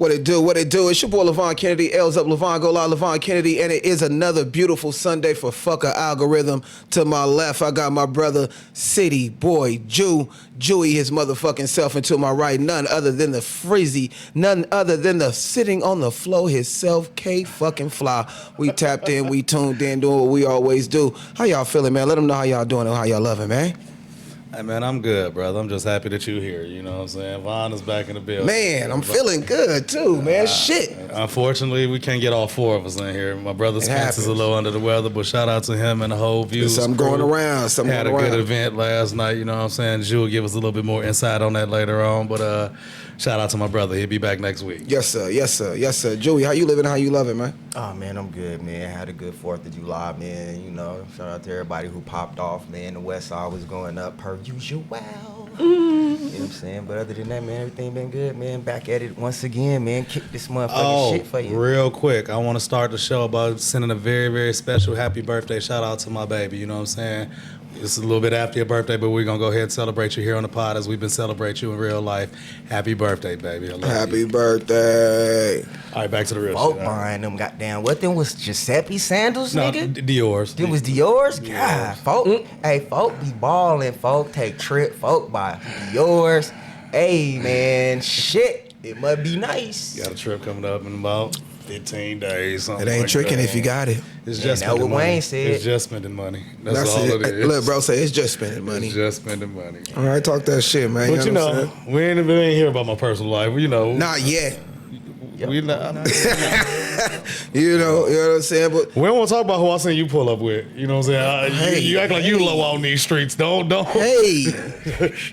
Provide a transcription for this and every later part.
What it do? What it do? It's your boy LaVon Kennedy. L's up, LaVon Go Live, LaVon Kennedy, and it is another beautiful Sunday for Fucker Algorithm. To my left, I got my brother City Boy Jewy his motherfucking self, and to my right, none other than the Frizzy, none other than the sitting on the floor himself, K fucking Fly. We tapped in, we tuned in, doing what we always do. How y'all feeling, man? Let them know how y'all doing and how y'all loving, man. Hey, man, I'm good, brother. I'm just happy that you're here. You know what I'm saying? Vaughn is back in the building. Man, I'm feeling good, too, man. Shit. Unfortunately, we can't get all four of us in here. My brother Spence is a little under the weather, but shout out to him and the whole View. Something going around. Had a good event last night, you know what I'm saying? Jew will give us a little bit more insight on that later on, but shout out to my brother. He'll be back next week. Yes, sir. Yes, sir. Yes, sir. Jewy, how you living? How you loving, man? Oh, man, I'm good, man. Had a good 4th of July, man. You know, shout out to everybody who popped off, man. The West Side was going up per usual. You know what I'm saying? But other than that, man, everything been good, man. Back at it once again, man. Kick this motherfucking shit for you. Real quick, I want to start the show by sending a very, very special happy birthday shout out to my baby. You know what I'm saying? It's a little bit after your birthday, but we're going to go ahead and celebrate you here on the pod as we've been celebrating you in real life. Happy birthday, baby. I love Happy you. Birthday. All right, back to the real Folk shit. buying them goddamn, what them was Giuseppe sandals, No, nigga? Dior's. Them was Dior's? God, folk. Hey, folk be balling, folk. Take trip, folk buy Dior's. Hey, man, shit. It must be nice. Got a trip coming up in about 15 days. It ain't tricking if you got it. It's Man, just that's spending what money. Wayne said. It's just spending money. That's all it. it is. Look, bro, say it's just spending money. It's just spending money. All right, talk that shit, man. But you what I'm know, saying? we ain't here about my personal life. You know, Not yet. we not. You know what I'm saying? But We don't want to talk about who I seen you pull up with. You know what I'm saying? Hey, you act like you low on these streets. Don't. hey,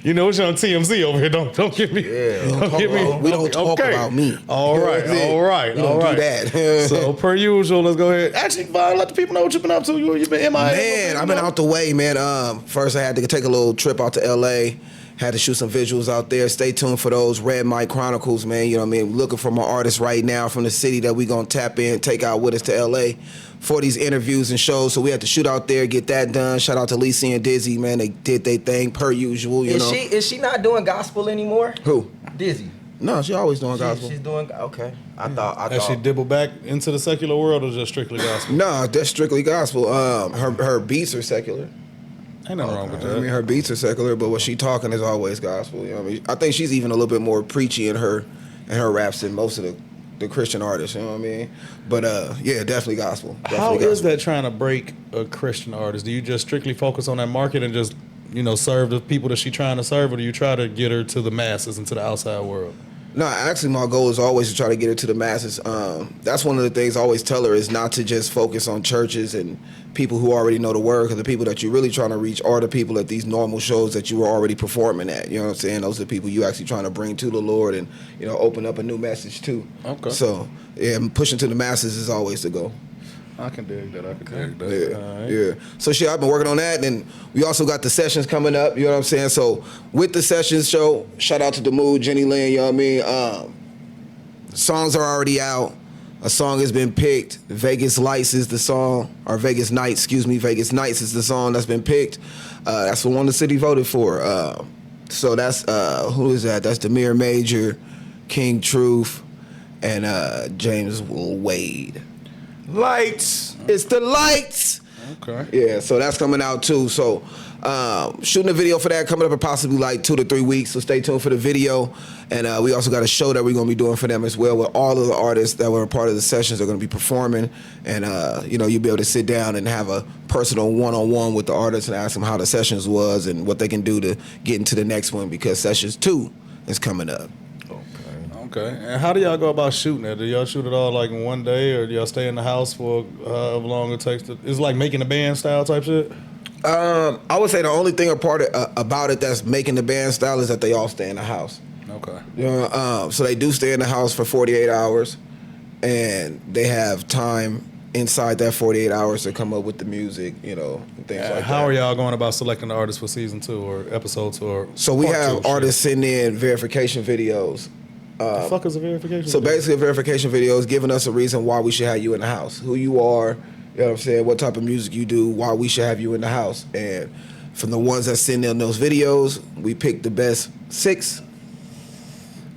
You know it's on TMZ over here. Don't get me. Don't get me. we don't talk Okay. about me. All right. You know what I'm saying? We don't do that. So per usual, let's go ahead. Actually, Vaughn, let the people know what you've been up to. You've been MIA. Man, I've been out the way, man. First, I had to take a little trip out to L.A., had to shoot some visuals out there. Stay tuned for those Red Mike Chronicles, man. You know what I mean? Looking for my artists right now from the city that we going to tap in, take out with us to L.A. for these interviews and shows. So we had to shoot out there, get that done. Shout out to Lisa and Dizzy, man. They did their thing per usual, you know. Is she not doing gospel anymore? Who? Dizzy. No, she always doing gospel. She's doing, okay. I thought. Has she dibbled back into the secular world or just strictly gospel? No, that's strictly gospel. Her beats are secular. Ain't nothing wrong with I that. mean, her beats are secular, but what she talking is always gospel. You know what I mean? I think she's even a little bit more preachy in her raps than most of the Christian artists. You know what I mean? But yeah, definitely gospel. How is that trying to break a Christian artist? Do you just strictly focus on that market and just, serve the people that she's trying to serve, or do you try to get her to the masses and to the outside world? No, actually, my goal is always to try to get it to the masses. That's one of the things I always tell her is not to just focus on churches and people who already know the word, because the people that you're really trying to reach are the people at these normal shows that you were already performing at. You know what I'm saying? Those are the people you actually trying to bring to the Lord and, open up a new message to. Okay. So, yeah, pushing to the masses is always the goal. I can dig that. Yeah, yeah. So shit, I've been working on that, and we also got the sessions coming up. You know what I'm saying? So with the sessions show, shout out to the Mood, Jenny Lynn. You know what I mean? Songs are already out. A song has been picked. Vegas Lights is the song, or Vegas Nights. Excuse me, Vegas Nights is the song that's been picked. That's the one the city voted for. So that's who is that? That's Demir Major, King Truth, and James Wade. Lights. It's the lights. Okay. Yeah, so that's coming out too. So shooting a video for that coming up in possibly like 2 to 3 weeks. So stay tuned for the video. And we also got a show that we're going to be doing for them as well, with all of the artists that were a part of the sessions are going to be performing. And, you'll be able to sit down and have a personal one-on-one with the artists and ask them how the sessions was and what they can do to get into the next one, because sessions 2 is coming up. Okay. And how do y'all go about shooting it? Do y'all shoot it all like in one day, or do y'all stay in the house for however long it takes to? It's like making a band style type shit. I would say the only thing about it that's making the band style is that they all stay in the house. Okay. So they do stay in the house for 48 hours, and they have time inside that 48 hours to come up with the music, and things like that. How are y'all going about selecting the artists for season 2 or episode 2? Or So we part have 2 artists sending in verification videos. The fuck is a verification? So video? basically, a verification video is giving us a reason why we should have you in the house, who you are, you know what I'm saying, what type of music you do, why we should have you in the house. And from the ones that send in those videos, we pick the best 6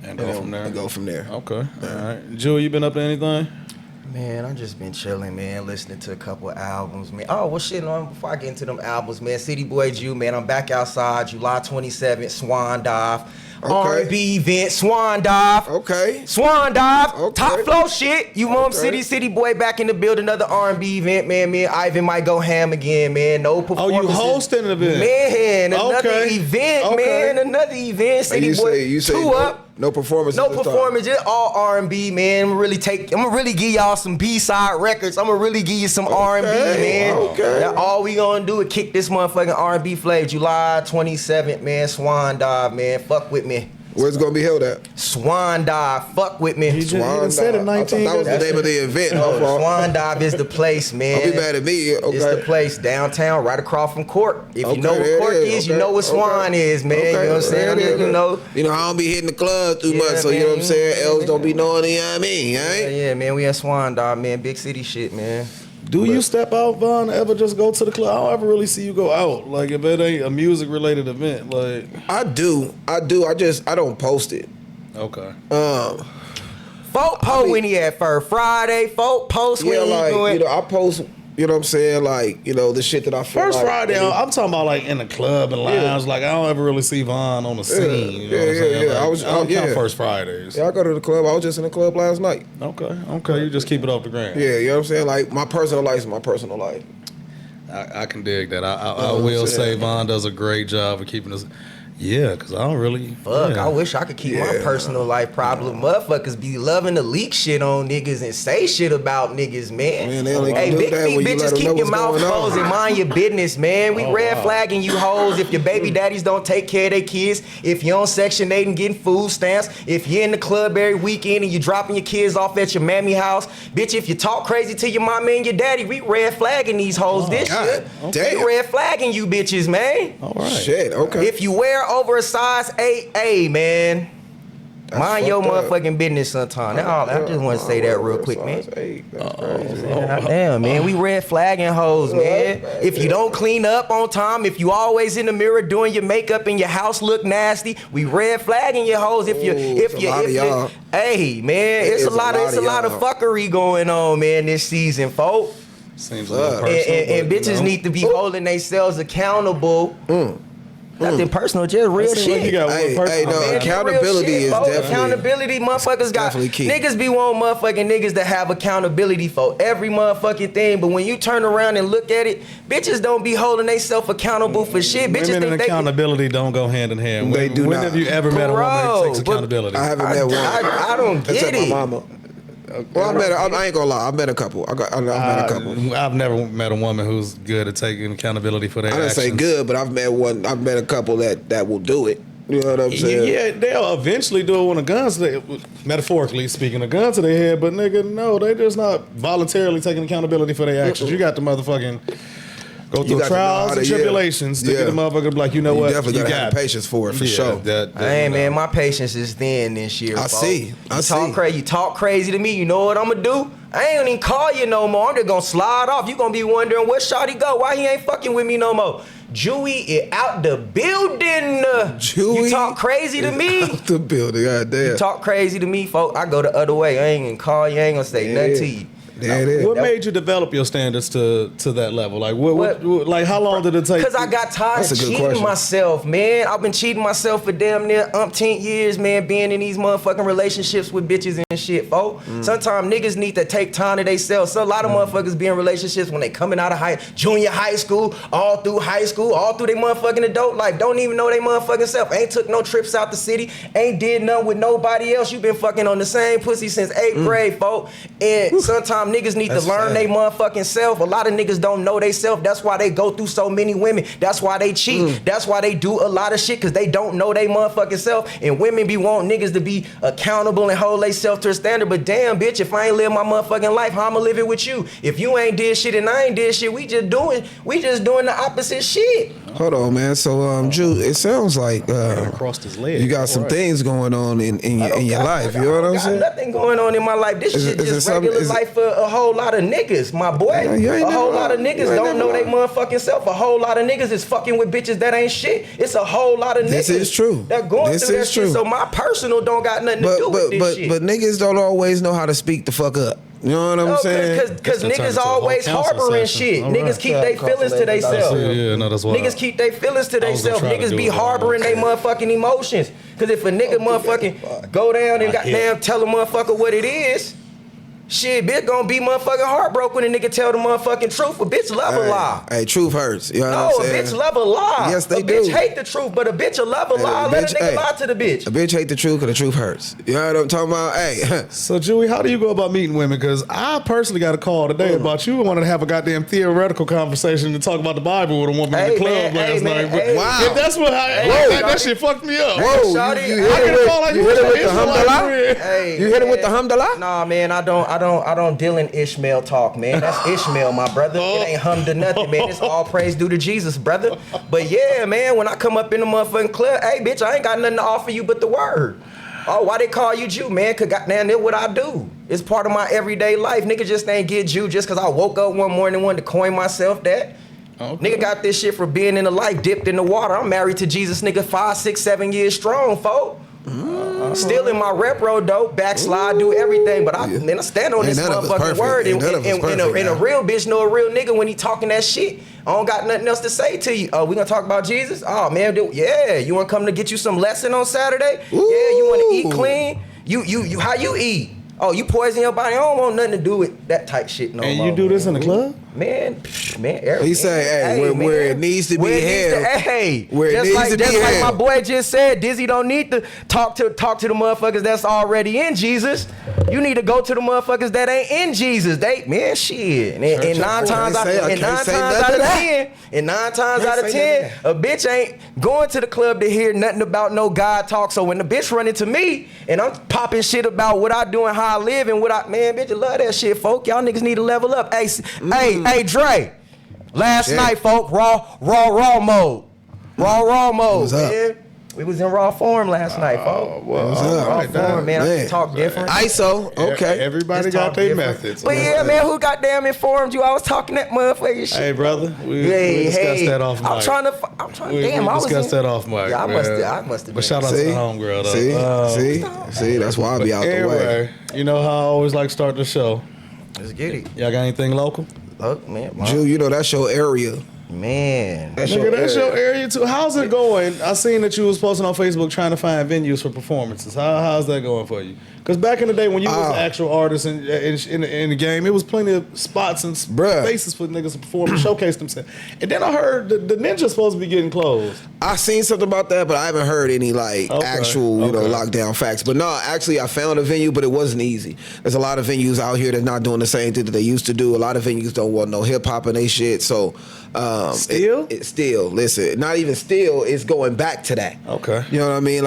And go from there. And go from there. Okay. All right. Jewel, you been up to anything? Man, I just been chilling, man, listening to a couple of albums, man. Oh, well, shit, no, before I get into them albums, man, City Boy Jew, man, I'm back outside, July 27th, Swan Dive. Okay. R&B event, Swan Dive. Okay. Swan Dive, Okay. top flow shit. You want Okay. City Boy back in the building, another R&B event, man. Me and Ivan might go ham again, man. No Oh, performances. you hosting an event? Man, another Okay. event, Okay. man. Another event. And City you Boy, say two no, up. no performances. No this time. performance, just all R&B, man. I'm gonna really give y'all some B-side records. I'm gonna really give you some R&B, man. Okay. Now all we gonna do is kick this motherfucking R&B flavor. July 27th, man. Swan Dive, man. Fuck with me. Where's it gonna be held at? Swan Dive, fuck with me. He done said it Dive. 19 I thought that was the years name of the event. No, My fault. Swan Dive is the place, man. Don't be mad at me. Okay. It's the place downtown, right across from Cork. If Okay, you know there what it Cork is. is, you Okay, know what Swan okay. is, man. You know what I'm saying? there it You is. know. You know, I don't be hitting the club too Yeah, much, so you know what I'm man. saying? Else don't be knowing, you know what I mean? Yeah, Right? yeah, man. We at Swan Dive, man. Big city shit, man. Do you step out, Von, ever just go to the club? I don't ever really see you go out. Like, if it ain't a music-related event, like... I do. I don't post it. Okay. Folk post when he at first Friday. Folk post when Yeah, he like, doing. you know, I post, you know what I'm saying? Like, you know, the shit that I feel First like, Friday, I'm talking about like in the club and lounge. Like I don't ever really see Von on the scene. You know what I'm saying? yeah. Like, I don't count yeah. First Fridays. Yeah, I go to the club. I was just in the club last night. Okay. You just keep it off the ground. Yeah, you know what I'm saying? Like, my personal life is my personal life. I can dig that. I know what I'm will saying? say Von does a great job of keeping us. Yeah, because I don't really. Fuck, yeah. I wish I could keep my Yeah. personal life problem. Motherfuckers be loving to leak shit on niggas and say shit about niggas, man. Man, they only Hey, can do big that feet when you let bitches, them know keep your what's mouth going on. closed and mind your business, man. We Oh, red wow. flagging you hoes if your baby daddies don't take care of their kids, if you're on Section 8 and getting food stamps, if you're in the club every weekend and you dropping your kids off at your mammy house. Bitch, if you talk crazy to your mama and your daddy, we red flagging these hoes this God shit. damn. We red flagging you bitches, man. All right. Shit, okay. If you wear over a size 8A, man, mind your fucked up. motherfucking business sometime. I just want to say that real quick, man. That's crazy. God damn, man, we red flagging hoes, man. If you don't clean up on time, if you always in the mirror doing your makeup and your house look nasty, we red flagging your hoes. If you, Ooh, it's a lot of y'all. hey, man, it's a lot of y'all. fuckery going on, man, this season, folk. Seems a little Fuck. personal. And but, bitches you know. need to be holding themselves accountable. Nothing personal, just real Seems like shit. you got one Hey, person. hey, no, Man, accountability real shit, is folks. definitely- accountability. Motherfuckers got definitely key. niggas be want motherfucking niggas to have accountability for every motherfucking thing. But when you turn around and look at it, bitches don't be holding themselves accountable for shit. Bitches Women think and they can, accountability don't go hand in hand. They do when not. have you ever met a woman that Bro, takes but accountability? I haven't met one. I don't get Except it. my mama. Well, I ain't gonna lie. I met a couple. I met a couple. I've never met a woman who's good at taking accountability for their I didn't actions. say good, but I've met one. I've met a couple that will do it. You know what I'm saying? Yeah, they'll eventually do it when a gun's metaphorically speaking, a gun to their head. But nigga, no, they just not voluntarily taking accountability for their actions. You got to motherfucking go through got to know trials how and to- yeah. tribulations to Yeah. get a motherfucker to be like, you know You what, definitely gotta have got patience for it, for Yeah, sure. Hey you know. man, my patience is thin this year. I folks. see. I You talk see. crazy. You talk crazy to me. You know what I'm gonna do? I ain't gonna even call you no more. I'm just gonna slide off. You gonna be wondering where Shawty go? Why he ain't fucking with me no more? Jewy is out the building. Jewy You talk crazy to is me. out the building. God damn. You talk crazy to me, folk. I go the other way. I ain't gonna call you. I ain't gonna say nothing to you. There it is. What made you develop your standards to that level? Like, what like, how long did it take? Cause I got tired That's of a good cheating question. myself, man. I've been cheating myself for damn near umpteen years, man. Being in these motherfucking relationships with bitches and shit, folks. Sometimes niggas need to take time to themselves. So a lot of motherfuckers be in relationships when they coming out of junior high school, all through high school, all through their motherfucking adult life. Don't even know they motherfucking self. Ain't took no trips out the city. Ain't did nothing with nobody else. You been fucking on the same pussy since 8th grade, folks. And sometimes niggas need That's to learn sad. they motherfucking self. A lot of niggas don't know they self. That's why they go through so many women. That's why they cheat. That's why they do a lot of shit, because they don't know they motherfucking self. And women be wanting niggas to be accountable and hold they self to a standard. But damn, bitch, if I ain't live my motherfucking life, how I'ma live it with you? If you ain't did shit and I ain't did shit, we just doing the opposite shit. Hold on, man. So, Drew, it sounds like crossed his leg. you got some things going on in your life. You know what I'm Got saying? nothing going on in my life. This Is shit it just something- regular is it- life for a whole lot of niggas, my boy. A whole lot of niggas don't know they motherfucking self. A whole lot of niggas is fucking with bitches that ain't shit. It's a whole lot of niggas. This is true. That going through that shit. So my personal don't got nothing to do with this shit. But niggas don't always know how to speak the fuck up. You know what I'm saying? Because niggas always harboring shit. Right. Niggas keep their feelings to themselves. Yeah, no, that's why. Niggas keep their feelings to themselves. Niggas be harboring their motherfucking emotions. Because if a nigga motherfucking go down and goddamn tell a motherfucker what it is, shit, bitch gonna be motherfucking heartbroken when a nigga tell the motherfucking truth. A bitch love a lie. Hey, truth hurts. You know what I'm saying? A bitch love a lie. Yes, they do. A bitch hate the truth, but a bitch will love a lie. Let a nigga lie to the bitch. A bitch hate the truth because the truth hurts. You know what I'm talking about? Hey. So, Chewy, how do you go about meeting women? Because I personally got a call today about you wanted to have a goddamn theoretical conversation to talk about the Bible with a woman in the club last night. Wow. If that's what that shit fucked me up. Whoa, you hit him with the hamdallah? You hit him with the hamdallah? Nah, man, I don't deal in Ishmael talk, man. That's Ishmael, my brother. It ain't hummed nothing, man. It's all praise due to Jesus, brother. But yeah, man, when I come up in the motherfucking club, hey, bitch, I ain't got nothing to offer you but the word. Oh, why they call you Jew, man? Cause goddamn, that's what I do. It's part of my everyday life. Nigga just ain't get Jew just cause I woke up one morning and wanted to coin myself that. Okay. Nigga got this shit for being in the life, dipped in the water. I'm married to Jesus, nigga, 5, 6, 7 years strong, folks. Still in my repro though, backslide, do everything, but I stand on this motherfucking word. And a real bitch know a real nigga when he talking that shit. I don't got nothing else to say to you. Oh, we gonna talk about Jesus? Oh man, you wanna come to get you some lesson on Saturday? Ooh. Yeah, you wanna eat clean? You how you eat? Oh, you poison your body? I don't want nothing to do with that type shit no more. And you do this in the club? Man. He say, where it needs to be held. Where it needs to be held. Like my boy just said, Dizzy don't need to talk to the motherfuckers that's already in Jesus. You need to go to the motherfuckers that ain't in Jesus. Man, shit. And 9 times out of 10, a bitch ain't going to the club to hear nothing about no God talk. So when the bitch run into me and I'm popping shit about what I do and how I live and man, bitch, I love that shit, folk. Y'all niggas need to level up. Hey, Dre. Last night, folk, raw mode. Raw mode, man. We was in raw form last night, folks. Raw form, man. I talk different. ISO, okay. Everybody got their methods. But yeah, man, who goddamn informed you? I was talking that motherfucking shit. Hey, brother, we discussed that off mic. I'm trying. Damn, I was discussed that off mic. Yeah, I must have. But shout out to the homegirl, though. See, that's why I be out the way. You know how I always like to start the show. Let's get it. Y'all got anything local? Look, man. Jew, you know that's your area. Man. That's your area too. How's it going? I seen that you was posting on Facebook trying to find venues for performances. How's that going for you? Because back in the day when you was an actual artist in the game, it was plenty of spots and spaces for niggas to perform and showcase themselves. And then I heard the Ninja's supposed to be getting closed. I seen something about that, but I haven't heard any actual lockdown facts. But no, actually I found a venue, but it wasn't easy. There's a lot of venues out here that's not doing the same thing that they used to do. A lot of venues don't want no hip hop and they shit. So listen, not even still, it's going back to that. Okay. You know what I mean?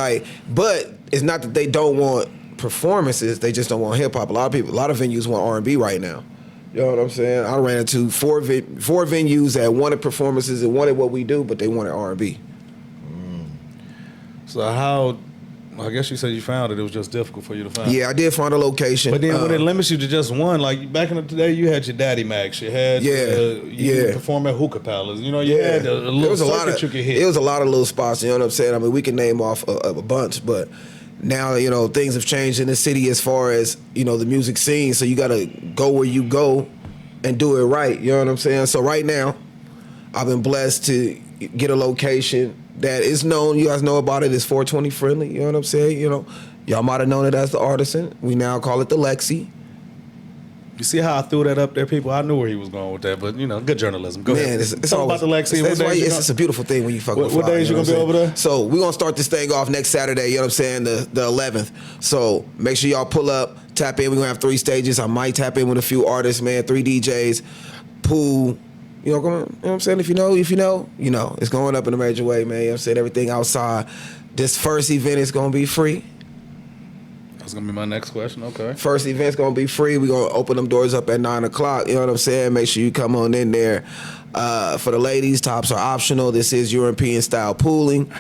But it's not that they don't want performances, they just don't want hip hop. A lot of venues want R&B right now. You know what I'm saying? I ran into four venues that wanted performances and wanted what we do, but they wanted R&B. So how? I guess you said you found it. It was just difficult for you to find. Yeah, I did find a location. But then when it limits you to just one, like back in the day, you had your Daddy Max. You had you perform at hookah palace. You know, you had a little circuit you could hit. It was a lot of little spots. You know what I'm saying? I mean, we can name off a bunch, but now things have changed in the city as far as the music scene. So you got to go where you go and do it right. You know what I'm saying? So right now, I've been blessed to get a location that is known. You guys know about it. It's 420 friendly. You know what I'm saying? Y'all might have known it as the Artisan. We now call it the Lexi. You see how I threw that up there, people? I knew where he was going with that, but good journalism. Go ahead. It's all about the Lexi. It's a beautiful thing when you fuck with What days you gonna be over there? So we're gonna start this thing off next Saturday. You know what I'm saying? The 11th. So make sure y'all pull up, tap in. We're gonna have 3 stages. I might tap in with a few artists, man. 3 DJs, pool. You know what I'm saying? If you know, it's going up in a major way, man. You know what I'm saying? Everything outside. This first event is going to be free. That's going to be my next question. Okay. First event's going to be free. We're going to open them doors up at 9 o'clock. You know what I'm saying? Make sure you come on in there. For the ladies, tops are optional. This is European style pooling.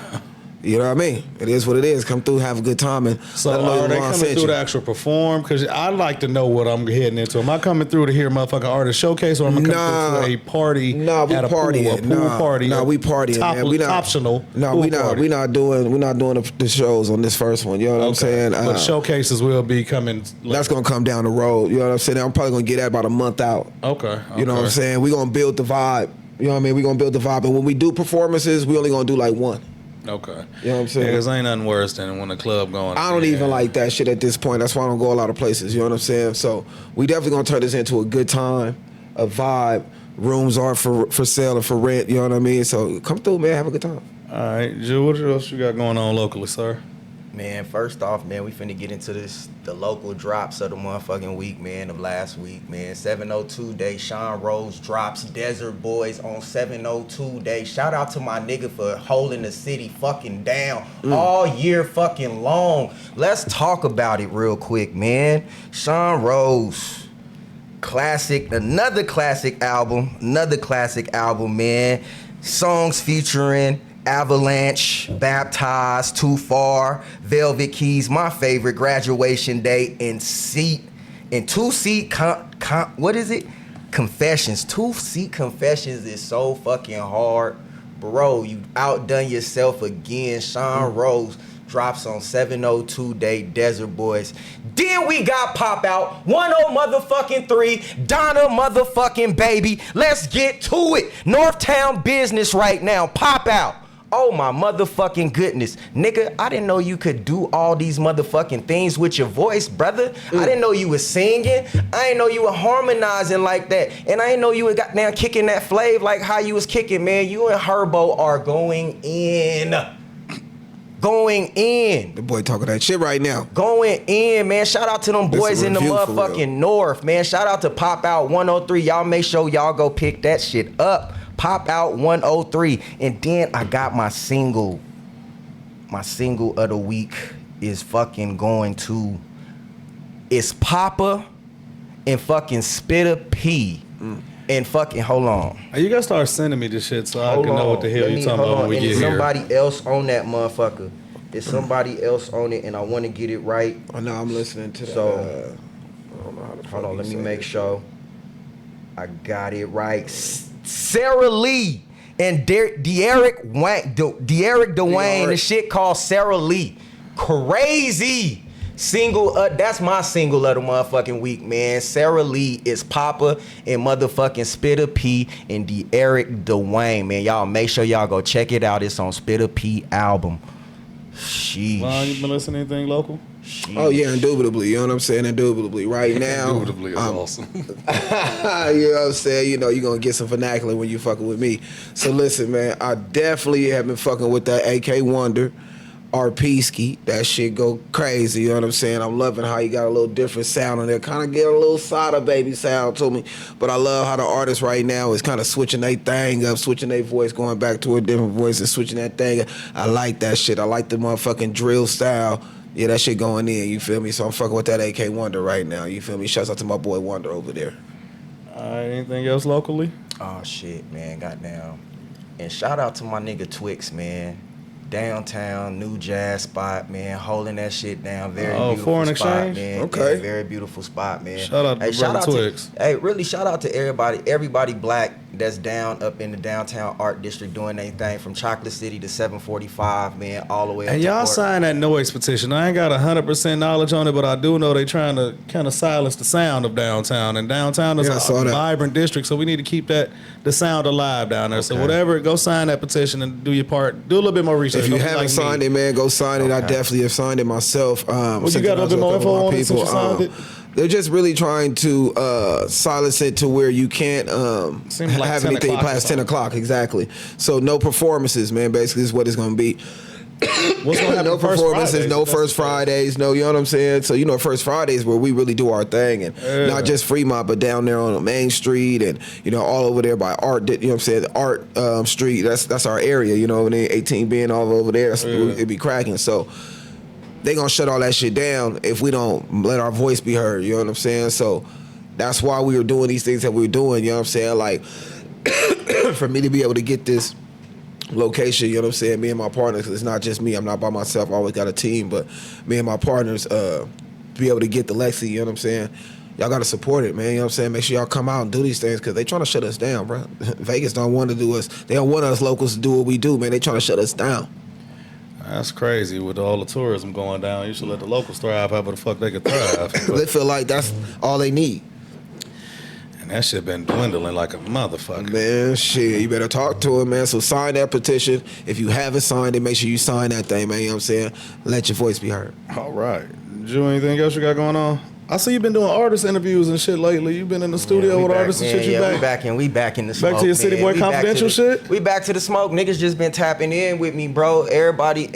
You know what I mean? It is what it is. Come through, have a good time, and So let them know are they Ron coming sent through you. to actually perform? Because I like to know what I'm heading into. Am I coming through to hear motherfucking artist showcase, or am I coming through to a party Nah, we at a partying. pool party? Nah, we partying, man. We not optional. No, pool we not. party. We not doing the shows on this first one. You know what I'm saying? But showcases will be coming. That's gonna come down the road. You know what I'm saying? I'm probably gonna get that about a month out. Okay. You know what I'm saying? We gonna build the vibe. You know what I mean? We gonna build the vibe, and when we do performances, we only gonna do like one. Okay. You know what I'm saying? Because ain't nothing worse than when the club going. I don't even like that shit at this point. That's why I don't go a lot of places. You know what I'm saying? So we definitely gonna turn this into a good time, a vibe. Rooms are for sale and for rent. You know what I mean? So come through, man. Have a good time. All right, Joe. What else you got going on locally, sir? Man, first off, man, we finna get into the local drops of the motherfucking week, man, of last week, man. 702 Day, Sean Rose drops Desert Boys on 702 Day. Shout out to my nigga for holding the city fucking down all year fucking long. Let's talk about it real quick, man. Sean Rose, classic, another classic album, man. Songs featuring Avalanche, Baptized, Too Far, Velvet Keys, my favorite, Graduation Day, and what is it? Confessions. 2-Seat Confessions is so fucking hard. Bro, you outdone yourself again. Sean Rose drops on 702 Day, Desert Boys. Then we got Pop Out, 10 Donna motherfucking Baby. Let's get to it. Northtown business right now. Pop Out. Oh my motherfucking goodness. Nigga, I didn't know you could do all these motherfucking things with your voice, brother. I didn't know you was singing. I didn't know you were harmonizing like that. And I didn't know you were goddamn kicking that flav like how you was kicking, man. You and Herbo are going in. The boy talking that shit right now. Going in, man. Shout out to them This boys is a in the review for motherfucking real. North, man. Shout out to Pop Out 103. Y'all make sure y'all go pick that shit up. Pop Out 103. And then I got my single. My single of the week is fucking going to. It's Papa and fucking Spitter P. And fucking, hold on. Hey, you gotta start sending me this shit so I Hold can know on. what the hell Let you me- talking hold about on. when we And get it's here. somebody else on that motherfucker. It's somebody else on it, and I want to get it right. I know I'm listening to that. So, I don't know how to Hold on, fucking let me say make this. sure I got it right. Sarah Lee and De'Aaron Dwayne. The shit called Sarah Lee. Crazy single. That's my single of the motherfucking week, man. Sarah Lee is Papa and motherfucking Spitter P and De'Aaron Dwayne, man. Y'all make sure y'all go check it out. It's on Spitter P album. Sheesh. Vaughn, you been listening to anything local? Sheesh. Oh yeah, indubitably. You know what I'm saying? Indubitably. Right now, Indubitably is awesome. you know what I'm saying? You know, you're going to get some vernacular when you fucking with me. So listen, man, I definitely have been fucking with that AK Wonder, RP ski. That shit go crazy, you know what I'm saying? I'm loving how you got a little different sound in there. Kind of get a little Sada Baby sound to me. But I love how the artist right now is kind of switching their thing up, switching their voice, going back to a different voice and switching that thing up. I like that shit. I like the motherfucking drill style. Yeah, that shit going in, you feel me? So I'm fucking with that AK Wonder right now, you feel me? Shouts out to my boy Wonder over there. All right, anything else locally? Oh shit, man, goddamn. And shout out to my nigga Twix, man. Downtown, new jazz spot, man. Holding that shit down. Very beautiful Foreign spot, Exchange? man. Okay. Yeah, very beautiful spot, man. Shout out to brother Twix. Really shout out to everybody black that's down up in the downtown art district doing their thing from Chocolate City to 745, man, all the way up And to y'all Port- sign that noise petition. I ain't got 100% knowledge on it, but I do know they trying to kind of silence the sound of downtown. And downtown is Yeah, I saw a that. vibrant district, so we need to keep the sound alive down there. So Okay. whatever, go sign that petition and do your part. Do a little bit more research. If you Don't be haven't like me. signed it, man, go sign it. I Okay. definitely have signed it myself. Well, you Sent got a out little bit to more couple info of my on it since you signed it? They're just really trying to silence it to where you can't Seems like have 10 anything o'clock or past 10 something. o'clock. Exactly. So no performances, man. Basically, is what it's going to be. What's gonna happen No first performances, Fridays, no if that's first the case? Fridays, no, you know what I'm saying? So, you know, first Fridays where we really do our thing and Yeah. not just Fremont, but down there on the main street and, you know, all over there by Art, you know what I'm saying? Art Street, that's our area, you know what I mean? 18 being all over there, it'd be cracking. So they gonna shut all that shit down if we don't let our voice be heard, you know what I'm saying? So that's why we were doing these things that we were doing, you know what I'm saying? Like, for me to be able to get this location, you know what I'm saying? Me and my partners, 'cause it's not just me. I'm not by myself. I always got a team, but me and my partners be able to get the Lexi, you know what I'm saying? Y'all got to support it, man. You know what I'm saying? Make sure y'all come out and do these things because they trying to shut us down, bro. Vegas don't want to do us. They don't want us locals to do what we do, man. They trying to shut us down. That's crazy with all the tourism going down. You should let the locals thrive however the fuck they could thrive. They feel like that's all they need. And that shit been dwindling like a motherfucker. Man, shit, you better talk to him, man. So sign that petition. If you haven't signed it, make sure you sign that thing, man. You know what I'm saying? Let your voice be heard. All right. Drew, anything else you got going on? I see you been doing artist interviews and shit lately. You been in the studio with artists and shit. You back? We back in the smoke. Back to your City Boy Confidential shit? We back to the smoke. Niggas just been tapping in with me, bro. Everybody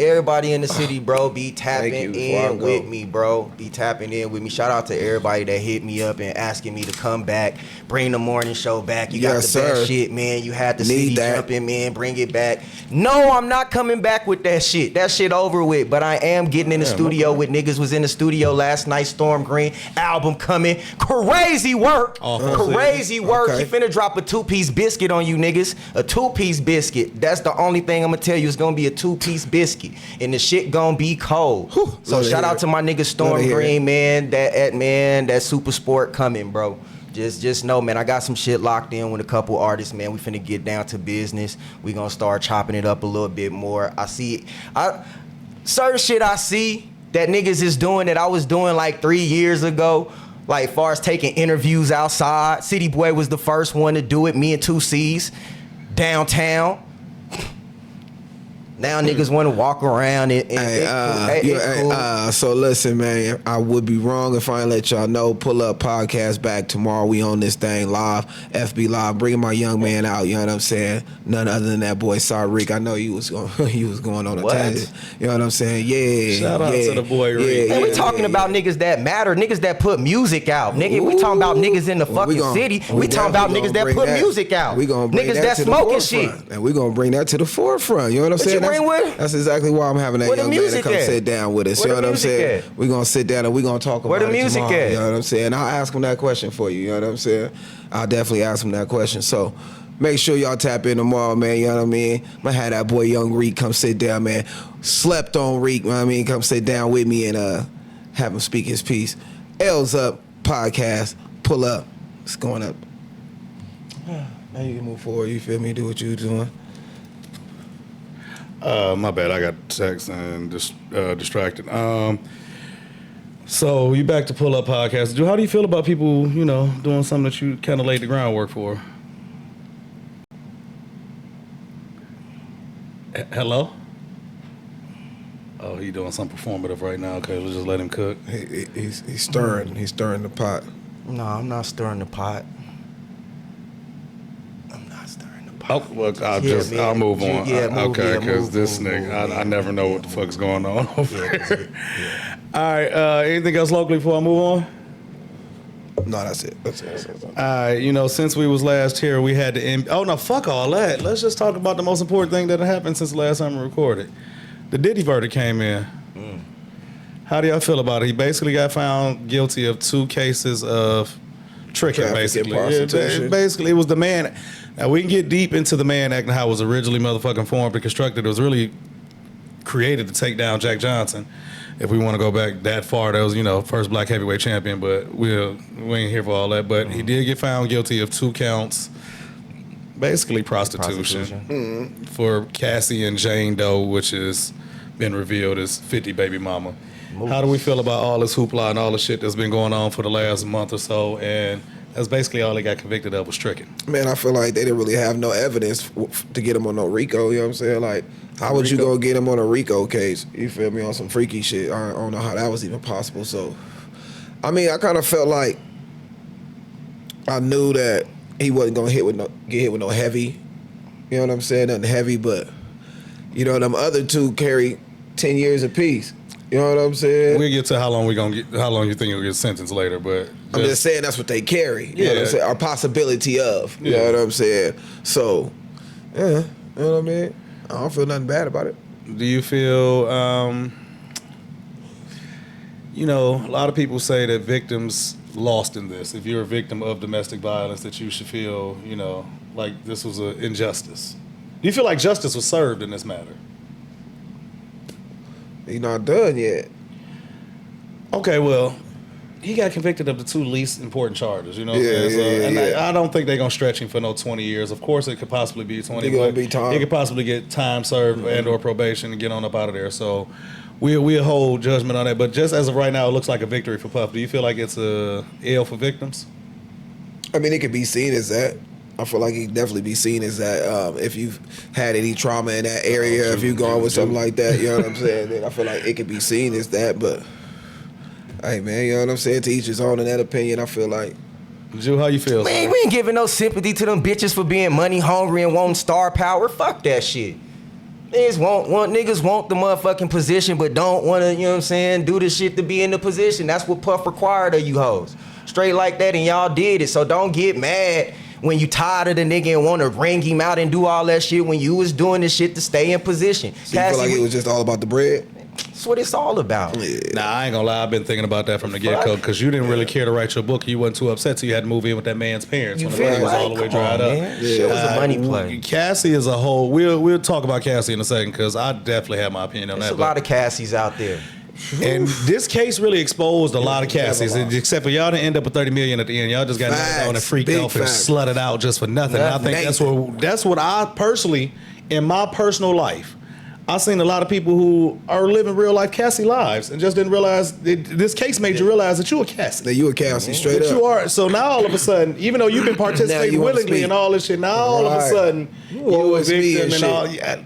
in the city, bro, be tapping in with me, bro. Be tapping in with me. Shout out to everybody that hit me up and asking me to come back. Bring the morning show back. You got the best shit, man. You had the city jumping, man. Bring it back. No, I'm not coming back with that shit. That shit over with. But I am getting in the studio with niggas. Was in the studio last night. Storm Green album coming. Crazy work. Crazy work. Okay. He finna drop a 2-piece biscuit on you niggas. A 2-piece biscuit. That's the only thing I'm gonna tell you. It's gonna be a 2-piece biscuit. And the shit gonna be cold. So shout out to my nigga Storm Green, man. That super sport coming, bro. Just know, man, I got some shit locked in with a couple artists, man. We finna get down to business. We gonna start chopping it up a little bit more. Certain shit I see that niggas is doing that I was doing like 3 years ago. Like far as taking interviews outside. City Boy was the first one to do it, me and 2C's. Downtown. Now niggas want to walk around So listen, man, I would be wrong if I ain't let y'all know. Pull Up podcast back tomorrow. We on this thing live, FB live, bringing my young man out. You know what I'm saying? None other than that boy Rick. I know you was going on a tangent. You know what I'm saying? Yeah. Shout out to the boy Rick. Hey, we talking about niggas that matter, niggas that put music out. Nigga, we talking about niggas in the fucking city. We talking about niggas that put music out. We gonna bring niggas that smoking shit. And we gonna bring that to the forefront. You know what I'm saying? That's exactly why I'm having that young man to come sit down with us. You know what I'm saying? We're going to sit down and we're going to talk about it tomorrow. You know what I'm saying? I'll ask him that question for you. You know what I'm saying? I'll definitely ask him that question. So make sure y'all tap in tomorrow, man. You know what I mean? I'm going to have that boy Young Reek come sit down, man. Slept on Reek, you know what I mean? Come sit down with me and have him speak his piece. L's Up podcast. Pull up. It's going up. Now you can move forward. You feel me? Do what you doing. My bad. I got text and distracted. So you back to Pull Up podcast. How do you feel about people, doing something that you kind of laid the groundwork for? Hello? Oh, he doing something performative right now. Okay, let's just let him cook. He's stirring. He's stirring the pot. No, I'm not stirring the pot. Oh, look, I'll move on. Okay, because this nigga, I never know what the fuck's going on over here. All right, anything else locally before I move on? No, that's it. That's it. All right, since we was last here, we had to end. Oh, no, fuck all that. Let's just talk about the most important thing that happened since the last time we recorded. The Diddy verdict came in. How do y'all feel about it? He basically got found guilty of 2 cases of tricking, basically. Basically, it was the man. Now, we can get deep into the man act and how it was originally motherfucking formed and constructed. It was really created to take down Jack Johnson. If we want to go back that far, that was, first black heavyweight champion, but we ain't here for all that. But he did get found guilty of 2 counts, basically prostitution. For Cassie and Jane Doe, which has been revealed as 50 baby mama. How do we feel about all this hoopla and all the shit that's been going on for the last month or so? And that's basically all they got convicted of was tricking. Man, I feel like they didn't really have no evidence to get him on no RICO, you know what I'm saying? Like, how would you go get him on a RICO case? You feel me? On some freaky shit. I don't know how that was even possible. So, I mean, I kind of felt like I knew that he wasn't going to get hit with no heavy. You know what I'm saying? Nothing heavy, but, them other 2 carry 10 years apiece. You know what I'm saying? We'll get to how long you think you'll get sentenced later, but I'm just saying that's what they carry. You know what I'm saying? Or possibility of. You know what I'm saying? So, yeah, you know what I mean? I don't feel nothing bad about it. Do you feel, a lot of people say that victims lost in this. If you're a victim of domestic violence, that you should feel, like this was an injustice. Do you feel like justice was served in this matter? He not done yet. Okay, well, he got convicted of the 2 least important charges, you know what I'm saying? So, Yeah. I don't think they're going to stretch him for no 20 years. Of course, it could possibly be 20, He gonna but be time. he could possibly get time served and or probation and get on up out of there. So we'll hold judgment on that. But just as of right now, it looks like a victory for Puff. Do you feel like it's a L for victims? I mean, it could be seen as that. I feel like it could definitely be seen as that. If you've had any trauma in that area, if you've gone with something like that, you know what I'm saying? Then I feel like it could be seen as that. But hey, man, you know what I'm saying? To each his own in that opinion, I feel like. Jew, how you feel? We ain't giving no sympathy to them bitches for being money hungry and wanting star power. Fuck that shit. Niggas want the motherfucking position, but don't want to, you know what I'm saying, do the shit to be in the position. That's what Puff required of you hoes. Straight like that, and y'all did it. So don't get mad when you tired of the nigga and want to ring him out and do all that shit when you was doing the shit to stay in position. So you feel like it was just all about the bread? That's what it's all about. Yeah. Nah, I ain't gonna lie. I've been thinking about that from the get-go because you didn't really care to write your book. You wasn't too upset, so you had to move in with that man's parents when the money was all the way dried up. Man. Shit was a money play. Cassie as a whole, we'll talk about Cassie in a second because I definitely have my opinion on There's that. a lot of Cassies out there. And this case really exposed a lot of Cassies, except for y'all didn't end up with $30 million at the end. Y'all just got knocked on and freaked off and slutted out just for nothing. And I think that's what I personally, in my personal life, I've seen a lot of people who are living real life Cassie lives and just didn't realize this case made you realize that you a Cassie. That you a Cassie, straight That up. you are. So now all of a sudden, even though you've been participating you wanna willingly speak. and all this shit, now all of a sudden you a it's me victim and and shit. all. Yeah.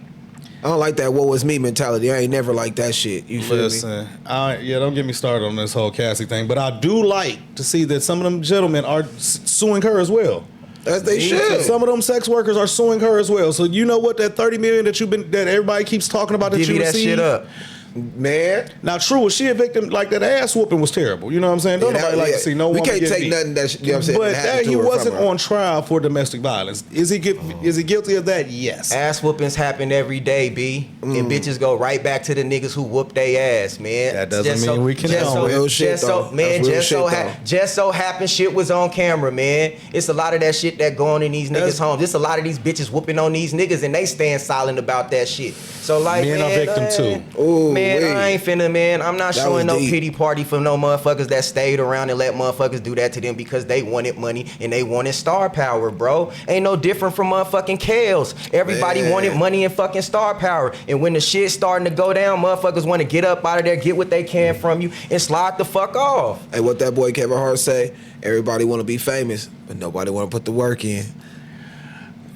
I don't like that "what was me" mentality. I ain't never like that shit. You feel me? Listen, don't get me started on this whole Cassie thing, but I do like to see that some of them gentlemen are suing her as well. As they should. Some of them sex workers are suing her as well. So you know what? That $30 million that everybody keeps talking about that Divvy you that received. shit up. Man. Now, true, was she a victim? Like that ass whooping was terrible. You know what I'm saying? Don't nobody like to see no we woman can't get take beat. nothing that you know what I'm saying. But happened that to he her wasn't from her. on trial for domestic violence. Is he guilty of that? Yes. Ass whoopings happen every day, B. And bitches go right back to the niggas who whoop they ass, man. That doesn't mean we can That's real shit, though. Man, That's real shit, though. just so happened shit was on camera, man. It's a lot of that shit that going in these niggas' homes. It's a lot of these bitches whooping on these niggas and they stand silent about that shit. So like, Men man, are victim too. Ooh, man, wait. I ain't finna, man. I'm not That showing was no deep. pity party for no motherfuckers that stayed around and let motherfuckers do that to them because they wanted money and they wanted star power, bro. Ain't no different from motherfucking Kales. Everybody Man. wanted money and fucking star power. And when the shit's starting to go down, motherfuckers want to get up out of there, get what they can from you, and slide the fuck off. And what that boy Kevin Hart say, everybody want to be famous, but nobody want to put the work in.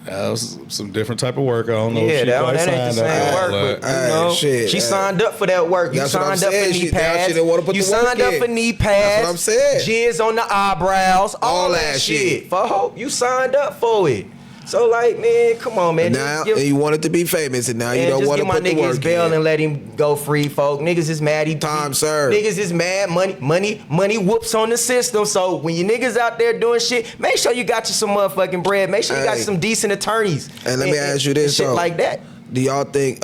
That was some different type of work. I don't know Yeah, if she that quite ain't the signed same up work, for but that. you know, shit, she signed up for that work. You That's what I'm signed up for saying. knee Now pads. she didn't wanna put You the work signed up in. for knee That's pads. what I'm saying. Jizz on the eyebrows, all that that shit. shit. For hope, you signed up for it. So like, man, come on, man. Now Just give- you wanted to be famous, and now you Man, don't just want to give my put the nigga his work bail in. and let him go free, folk. Niggas is mad. Time served. Niggas is mad. Money whoops on the system. So when you niggas out there doing shit, make sure you got you some motherfucking bread. Make sure you got Hey. you some decent attorneys. And let me ask you this, shit though. like that. Do y'all think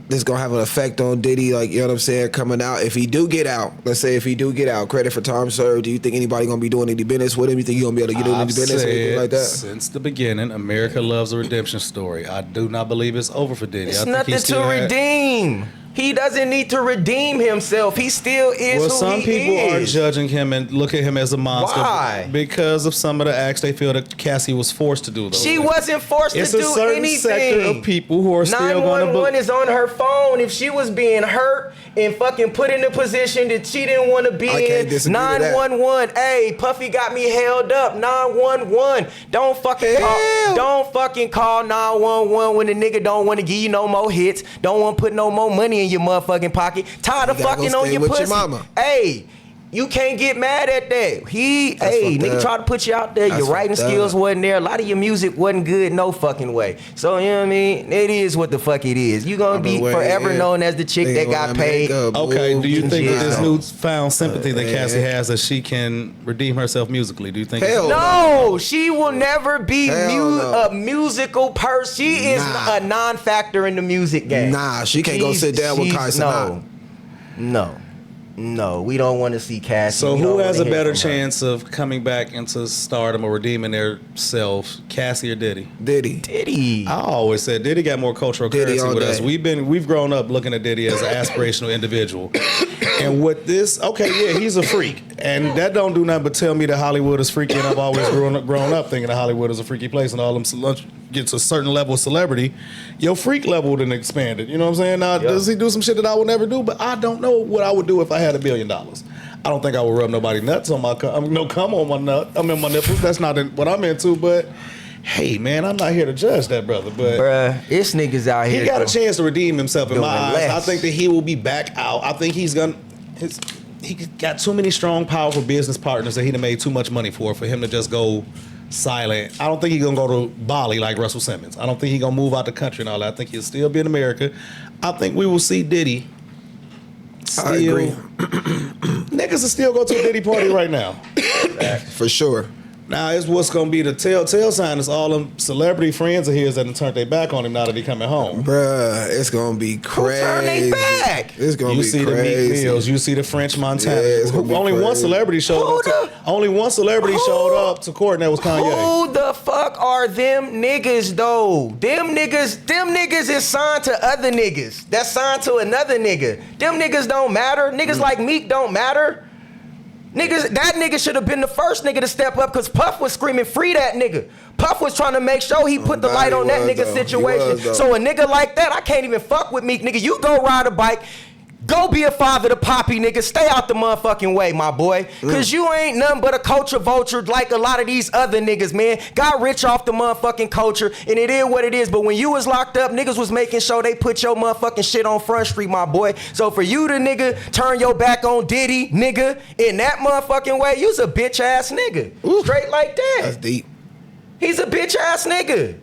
this gonna have an effect on Diddy? Like, you know what I'm saying, coming out? If he do get out, let's say if he do get out, credit for time served. Do you think anybody gonna be doing any business with him? You think he gonna be able to get any business or anything like that? Since the beginning, America loves a redemption story. I do not believe it's over for Diddy. It's I think nothing he to still redeem. He doesn't need to redeem himself. He still is Well, who some he people are is. judging him and look at him as a monster. Why? Because of some of the acts they feel that Cassie was forced to do. Those She things. wasn't forced It's to a do certain anything. sector of people who are still going to 911 is on her phone. If she was being hurt and fucking put in a position that she didn't want to be I can't in, disagree with that. 911. Hey, Puffy got me held up. 911. Don't fucking call 911 when the nigga don't want to give you no more hits. Don't want to put no more money in your motherfucking pocket. Tired of You gotta go fucking on stay your with your pussy. mama. Hey. You can't get mad at that. fucked Nigga up. tried to put you out there. That's Your writing fucked skills up. wasn't there. A lot of your music wasn't good, no fucking way. So, you know what I mean? It is what the fuck it is. You gonna be forever known as the chick that got paid. Okay, do you think with this Yeah. newfound sympathy that Cassie has that she can redeem herself musically? Do you think? Hell No, she will never be Hell no. a musical person. She is Nah. a non-factor in the music game. Nah, she can't go sit down with Kai Cenat. No. No, we don't want to see Cassie. So We who don't has a wanna hear better from her. chance of coming back into stardom or redeeming their self, Cassie or Diddy? Diddy. Diddy. I always said Diddy got more cultural Diddy currency all with us. day. We've grown up looking at Diddy as an aspirational individual. And with this, okay, yeah, he's a freak. And that don't do nothing but tell me that Hollywood is freaky, and I've always grown up thinking that Hollywood is a freaky place, and all them gets a certain level of celebrity, your freak level then expanded. You know what I'm saying? Now, does he do some shit that I would never do? But I don't know what I would do if I had $1 billion. I don't think I would rub nobody nuts on my no cum on my nut. I mean my nipples. That's not what I'm into. But hey, man, I'm not here to judge that brother. But Bruh, it's niggas out here. he got a chance to redeem himself in my doing eyes. less. I think that he will be back out. I think he's gonna. He got too many strong, powerful business partners that he done made too much money for him to just go silent. I don't think he's gonna go to Bali like Russell Simmons. I don't think he's gonna move out the country and all that. I think he'll still be in America. I think we will see Diddy. Still, I agree. Niggas will still go to a Diddy party right now. For sure. Now, it's what's going to be the telltale sign is all them celebrity friends of his that done turned their back on him now that he coming home. Bruh, it's gonna be crazy. turn they back? It's gonna You be see crazy. the Meek Mills, you see the French Montana. Yeah, it's gonna be Only one crazy. celebrity showed up. Only one celebrity showed up to court, and that was Kanye. Who the fuck are them niggas though? Them niggas is signed to other niggas. That's signed to another nigga. Them niggas don't matter. Niggas like Meek don't matter. Niggas, that nigga should have been the first nigga to step up because Puff was screaming, free that nigga. Puff was trying to make sure he put the God, light he on that was, nigga though. He situation. was, though. So a nigga like that, I can't even fuck with Meek. Nigga, you go ride a bike. Go be a father to Poppy, nigga. Stay out the motherfucking way, my boy. Cause you ain't nothing but a culture vulture like a lot of these other niggas, man. Got rich off the motherfucking culture, and it is what it is. But when you was locked up, niggas was making sure they put your motherfucking shit on Front Street, my boy. So for you to, nigga, turn your back on Diddy, nigga, in that motherfucking way, you's a bitch ass nigga. Straight like that. That's deep. He's a bitch ass nigga.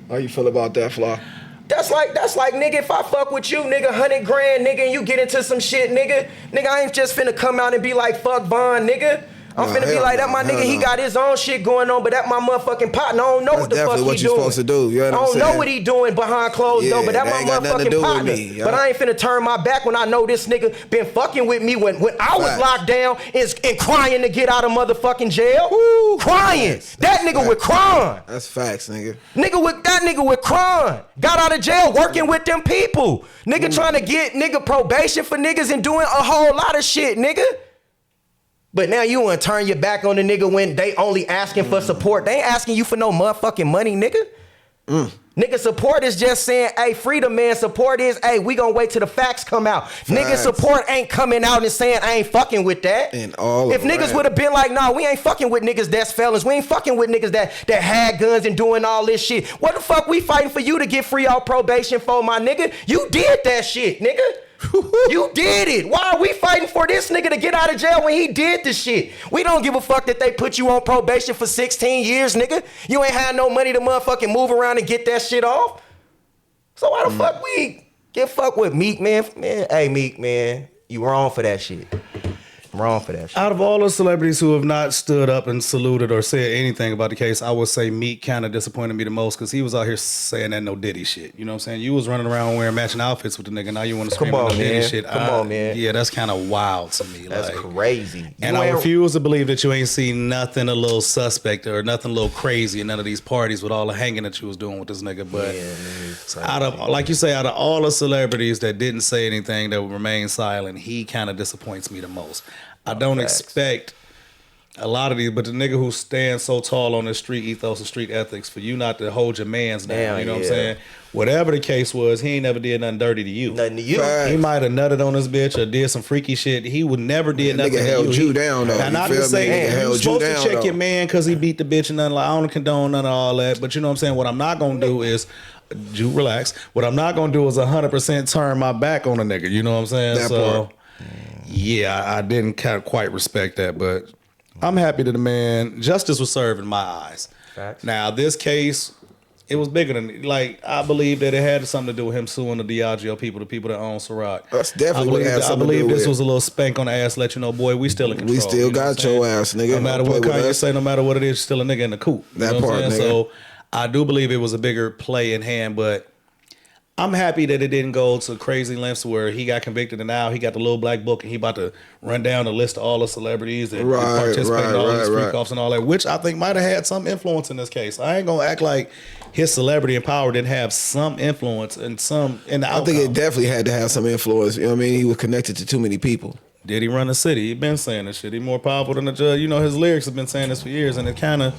How you feel about that, Flaw? That's like, nigga, if I fuck with you, nigga, 100 grand, nigga, and you get into some shit, nigga, I ain't just finna come out and be like, fuck Von, nigga. I'm Nah, finna be hell like, no, that my hell nigga, he no. got his own shit going on, but that my motherfucking partner. I don't know That's what the fuck definitely he what you're doing. supposed to do, you know what I I'm don't know saying? what he doing behind closed door, Yeah, but that that my ain't got nothing to motherfucking do with partner. me, yeah. But I ain't finna turn my back when I know this nigga been fucking with me when I was Facts. locked down and crying to get out of motherfucking jail. Crying. That nigga with crying. That's facts, nigga. That nigga with crime. Got out of jail working with them people. Nigga trying to get nigga probation for niggas and doing a whole lot of shit, nigga. But now you wanna turn your back on the nigga when they only asking for support. They ain't asking you for no motherfucking money, nigga. Nigga, support is just saying, hey, freedom, man. Support is, hey, we gonna wait till the facts come out. Nigga, Facts. support ain't coming out and saying, I ain't fucking with that. And all if niggas around. would have been like, nah, we ain't fucking with niggas that's felons. We ain't fucking with niggas that had guns and doing all this shit. What the fuck we fighting for you to get free off probation for, my nigga? You did that shit, nigga. You did it. Why are we fighting for this nigga to get out of jail when he did the shit? We don't give a fuck that they put you on probation for 16 years, nigga. You ain't had no money to motherfucking move around and get that shit off. So why the fuck we get fuck with Meek, man? Man, hey, Meek, man, you wrong for that shit. Wrong for that shit. Out of all the celebrities who have not stood up and saluted or said anything about the case, I would say Meek kind of disappointed me the most because he was out here saying that no Diddy shit. You know what I'm saying? You was running around wearing matching outfits with the nigga. Now you want to scream Come at on, no Diddy man. shit. Come on, man. Yeah, that's kind of wild to me. That's like, crazy. And I refuse to believe that you ain't seen nothing a little suspect or nothing a little crazy in none of these parties with all the hanging that you was doing with this nigga. But out of, like you say, out of all the celebrities that didn't say anything, that remained silent, he kind of disappoints me the most. I don't expect a lot of these, but the nigga who stands so tall on the street ethos and street ethics, for you not to hold your mans down, Damn, you know what I'm yeah. saying? Whatever the case was, he ain't never did nothing dirty to you. Nothing to you. Facts. He might have nutted on this bitch or did some freaky shit. He would never did nothing Nigga to held you. you down, though. Now, You not feel to me? say Nigga you're held you supposed down, to check though. your man because he beat the bitch and nothing. Like, I don't condone none of all that. But you know what I'm saying? What I'm not going to do is, you relax. What I'm not going to do is 100% turn my back on a nigga. You know what I'm saying? That so, part. yeah, I didn't quite respect that. But I'm happy that the man, justice was served in my eyes. Facts. Now, this case, it was bigger than, like, I believe that it had something to do with him suing the Diageo people, the people that own Ciroc. That's definitely what it has I something to believe do this with. was a little spank on the ass, let you know, boy, we still in control. We still you know got what I'm your saying? ass, nigga. No matter Don't what play with Kanye us. say, no matter what it is, still a nigga in the coop. You That know what part, I'm saying? nigga. So I do believe it was a bigger play in hand, but I'm happy that it didn't go to crazy lengths where he got convicted and now he got the little black book and he about to run down the list of all the celebrities that participate in all these freak-offs and all that, which I think might have had some influence in this case. I ain't gonna act like his celebrity and power didn't have some influence and some in the outcome. I think it definitely had to have some influence. You know what I mean? He was connected to too many people. Did he run the city? He been saying this shit. He more powerful than the judge. You know, his lyrics have been saying this for years, and it kind of,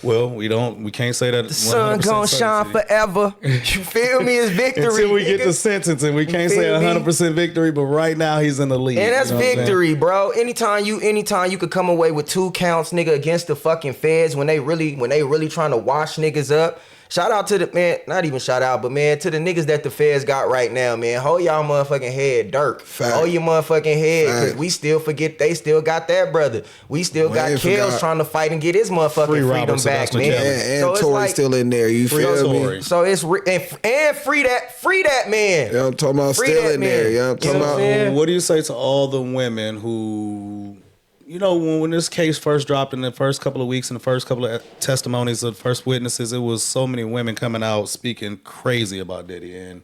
well, we can't say that. The sun gonna shine forever. You feel me? It's victory. Until we get the sentencing, we can't say 100% victory, but right now he's in the lead. And that's victory, bro. Anytime you could come away with 2 counts, nigga, against the fucking feds when they really trying to wash niggas up. Shout out to the man, not even shout out, but man, to the niggas that the feds got right now, man. Hold y'all motherfucking head, Dirk. Fact. Hold your motherfucking head, Fact. cause we still forget they still got that brother. We still got Kels trying to fight and get his motherfucking freedom back, man. And so Tory's still in there. You feel me? So it's and free that man. Yeah, I'm talking about still in there. Yeah, I'm talking about. What do you say to all the women who, you know, when this case first dropped in the first couple of weeks and the first couple of testimonies of the first witnesses, it was so many women coming out speaking crazy about Diddy, and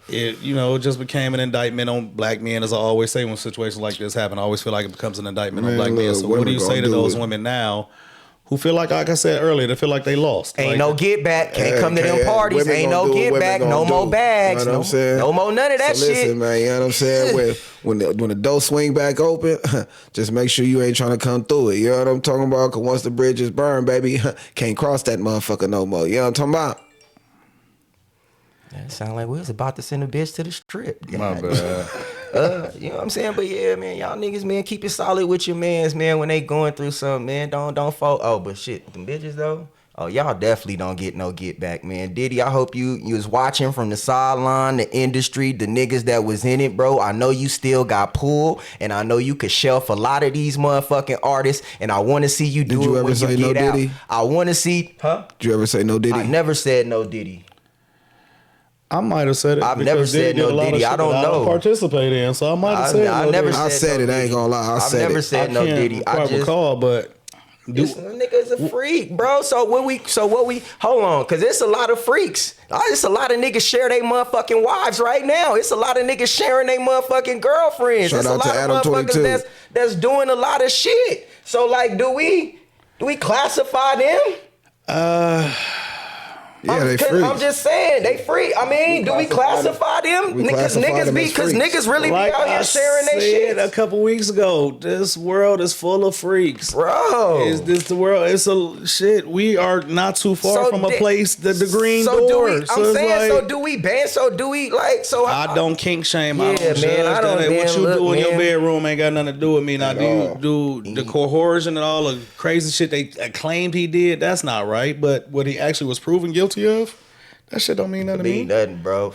it, you know, it just became an indictment on black men, as I always say when situations like this happen. I always feel like it becomes an indictment on black men. So what do you say to those women now who feel like I said earlier, they feel like they lost? Ain't no get back. Can't come to them parties. Ain't no get back. No more bags. You know what I'm saying? No more none of that shit. Listen, man, you know what I'm saying? When the door swing back open, just make sure you ain't trying to come through it. You know what I'm talking about? Because once the bridge is burned, baby, can't cross that motherfucker no more. You know what I'm talking about? That sound like we was about to send a bitch to the strip. My bad. You know what I'm saying? But yeah, man, y'all niggas, man, keep it solid with your mans, man, when they going through something, man. Don't fall. Oh, but shit, them bitches though. Oh, y'all definitely don't get no get back, man. Diddy, I hope you was watching from the sideline, the industry, the niggas that was in it, bro. I know you still got pulled, and I know you could shelf a lot of these motherfucking artists, and I want to see you do it when you get out. Diddy? I want to see, Did you ever say no Diddy? I never said no Diddy. I might have said it. I've never said no Diddy. I don't know. Participate in, so I might have said no Diddy. I said it. I ain't gonna lie. I've never said no Diddy. I just recall, but this nigga's a freak, bro. So what we hold on, cause it's a lot of freaks. It's a lot of niggas share their motherfucking wives right now. It's a lot of niggas sharing their motherfucking girlfriends. Shout it's out a lot to of Adam motherfuckers 22. that's doing a lot of shit. So like, do we classify them? Yeah, they free. I'm just saying, they free. I mean, do we classify them? Because niggas really be out here sharing their shit. A couple weeks ago, this world is full of freaks, bro. Is this the world? It's a shit. We are not too far from a place. The green door. So do we ban? So do we like? So I don't kink shame. Yeah, I don't. What you do in your bedroom ain't got nothing to do with me. Now, do the coercion and all the crazy shit they claimed he did? That's not right. But what he actually was proven guilty of, that shit don't mean nothing to me. Nothing, bro.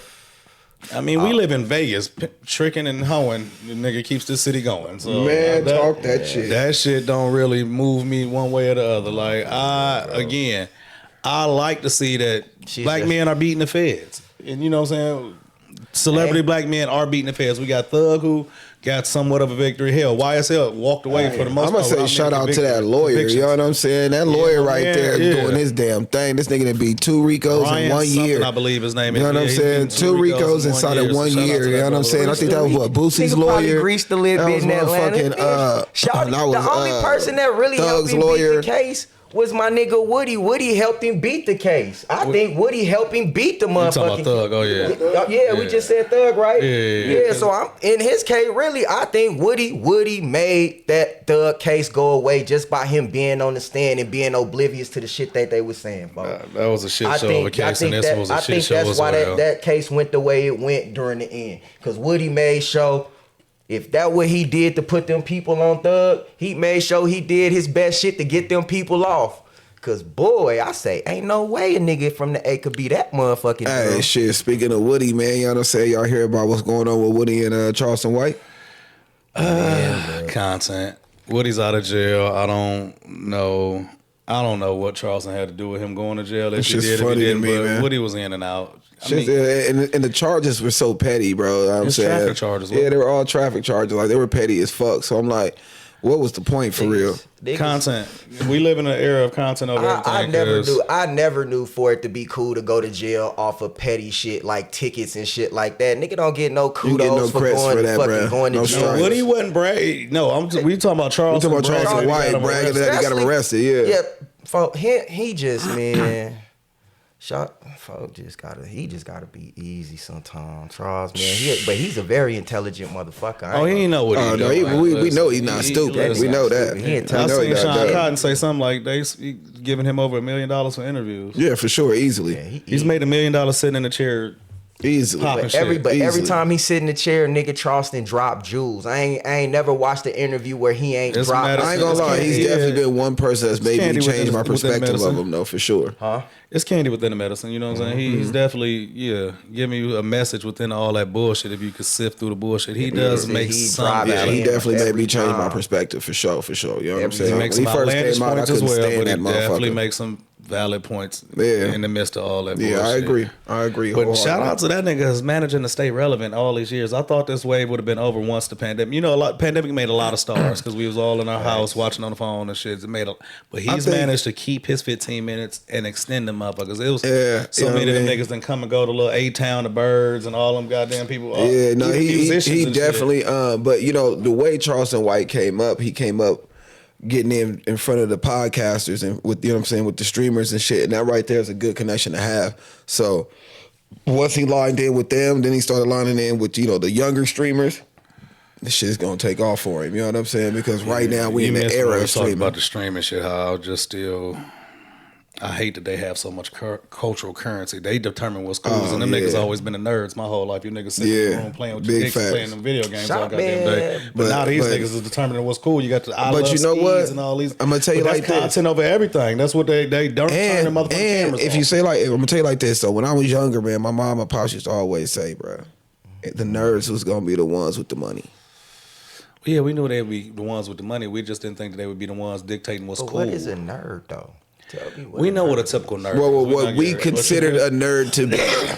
I mean, we live in Vegas, tricking and hoeing. The nigga keeps the city going. So man, talk that shit. That shit don't really move me one way or the other. Like I like to see that black men are beating the feds, and you know what I'm saying. Celebrity black men are beating the feds. We got Thug who got somewhat of a victory. Hell, YSL walked away for the most part. I'm gonna say shout out to that lawyer. You know what I'm saying? That lawyer there doing his damn thing. This nigga done beat 2 Ricos in 1 year. I believe his name is. You know what I'm saying? 2 Ricos inside of 1 year. You know what I'm saying? I think that was what Boosie's lawyer. Greased the lid bit in Atlanta. The only person that really helped him beat the case was my nigga Woody. Woody helped him beat the case. I think Woody helped him beat the motherfucking. You talking about Thug? Oh yeah. We just said Thug, right? Yeah. So I'm in his case. Really, I think Woody made that Thug case go away just by him being on the stand and being oblivious to the shit that they were saying, bro. That was a shit show of a case, and this was a shit show as well. I think that's why that case went the way it went during the end, because Woody made sure. If that what he did to put them people on Thug, he made sure he did his best shit to get them people off. Cause boy, I say, ain't no way a nigga from the A could be that motherfucking Hey, dude. shit, speaking of Woody, man, y'all don't say y'all hear about what's going on with Woody and Charleston White? Content. Woody's out of jail. I don't know what Charleston had to do with him going to jail. If he did, if he didn't, but Woody was in and out. And the charges were so petty, bro. I'm saying traffic charges. Yeah, they were all traffic charges. Like, they were petty as fuck. So I'm like, What was the point for real? Content. We live in an era of content over everything. I never knew for it to be cool to go to jail off of petty shit like tickets and shit like that. Nigga don't get no kudos for going to jail. Woody wasn't brave. No, we talking about Charles. We talking about Charles White bragging that he got him arrested. Yeah. He just man. He just gotta be easy sometimes, Charles, man. But he's a very intelligent motherfucker. He ain't know what he's doing. We know he's not stupid. We know that. I seen Sean Cotton say something like they giving him over $1 million for interviews. Yeah, for sure, easily. Yeah, he's made $1 million sitting in the chair. Easily. But every time he sit in the chair, nigga Charleston drop jewels. I ain't never watched an interview where he ain't dropped. I ain't gonna lie, he's definitely been one person that's made me change my perspective of him, though, for sure. Huh? It's candy within the medicine, you know what I'm saying? He's definitely, giving you a message within all that bullshit. If you could sift through the bullshit, he does make some. Yeah, he definitely made me change my perspective for sure. You know what I'm saying? He makes some outlandish points as well, but he definitely makes some valid points in the midst of all that bullshit. Yeah, I agree. But shout out to that nigga who's managing to stay relevant all these years. I thought this wave would have been over once the pandemic. You know, pandemic made a lot of stars because we was all in our house watching on the phone and shit. But he's managed to keep his 15 minutes and extend them motherfuckers. It was so many of them niggas done come and go to little A-Town, the Birds, and all them goddamn people. He definitely. But you know the way Charleston White came up, he came up getting in front of the podcasters and with, you know what I'm saying, with the streamers and shit. And that right there is a good connection to have. So once he lined in with them, then he started lining in with, you know, the younger streamers. This shit's gonna take off for him. You know what I'm saying? Because right now we in the era of streaming. About the streaming shit, how just still... I hate that they have so much cultural currency. They determine what's cool. And them niggas always been the nerds my whole life. You niggas sitting in the room playing with your dicks, playing them video games all goddamn day. But now these niggas is determining what's cool. You got the I Love you know what? And all these. I'm gonna tell you like this. Content over everything. That's what they don't turn the motherfucking cameras if on. You say like, I'm gonna tell you like this. So when I was younger, man, my mom and pop used to always say, bro, the nerds was gonna be the ones with the money. Yeah, we knew they would be the ones with the money. We just didn't think that they would be the ones dictating what's cool. What is a nerd though? We know what a typical nerd is. Well, what we considered a nerd to be.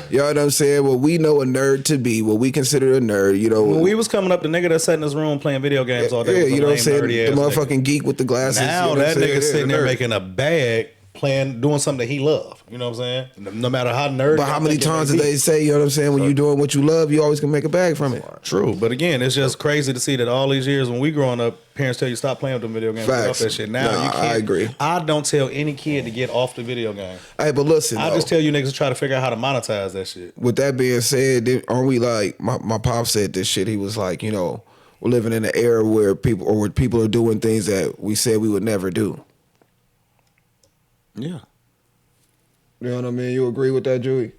You know what I'm saying? What we know a nerd to be, what we consider a nerd, you know. When we was coming up, the nigga that sat in his room playing video games all day. Yeah, you know what I'm saying? The motherfucking geek with the glasses. Now you know that nigga sitting there making a bag, doing something that he loved. You know what I'm saying? No matter how nerd. But how many times did they say, you know what I'm saying, when you're doing what you love, you always can make a bag from it. True. But again, it's just crazy to see that all these years when we growing up, parents tell you stop playing with the video games. Off that shit. Now you can't. I agree. I don't tell any kid to get off the video game. Hey, but listen, I just tell you niggas to try to figure out how to monetize that shit. With that being said, aren't we like, my pop said this shit, he was like, you know, we're living in an era where people are doing things that we said we would never do. Yeah. You know what I mean? You agree with that, Joey?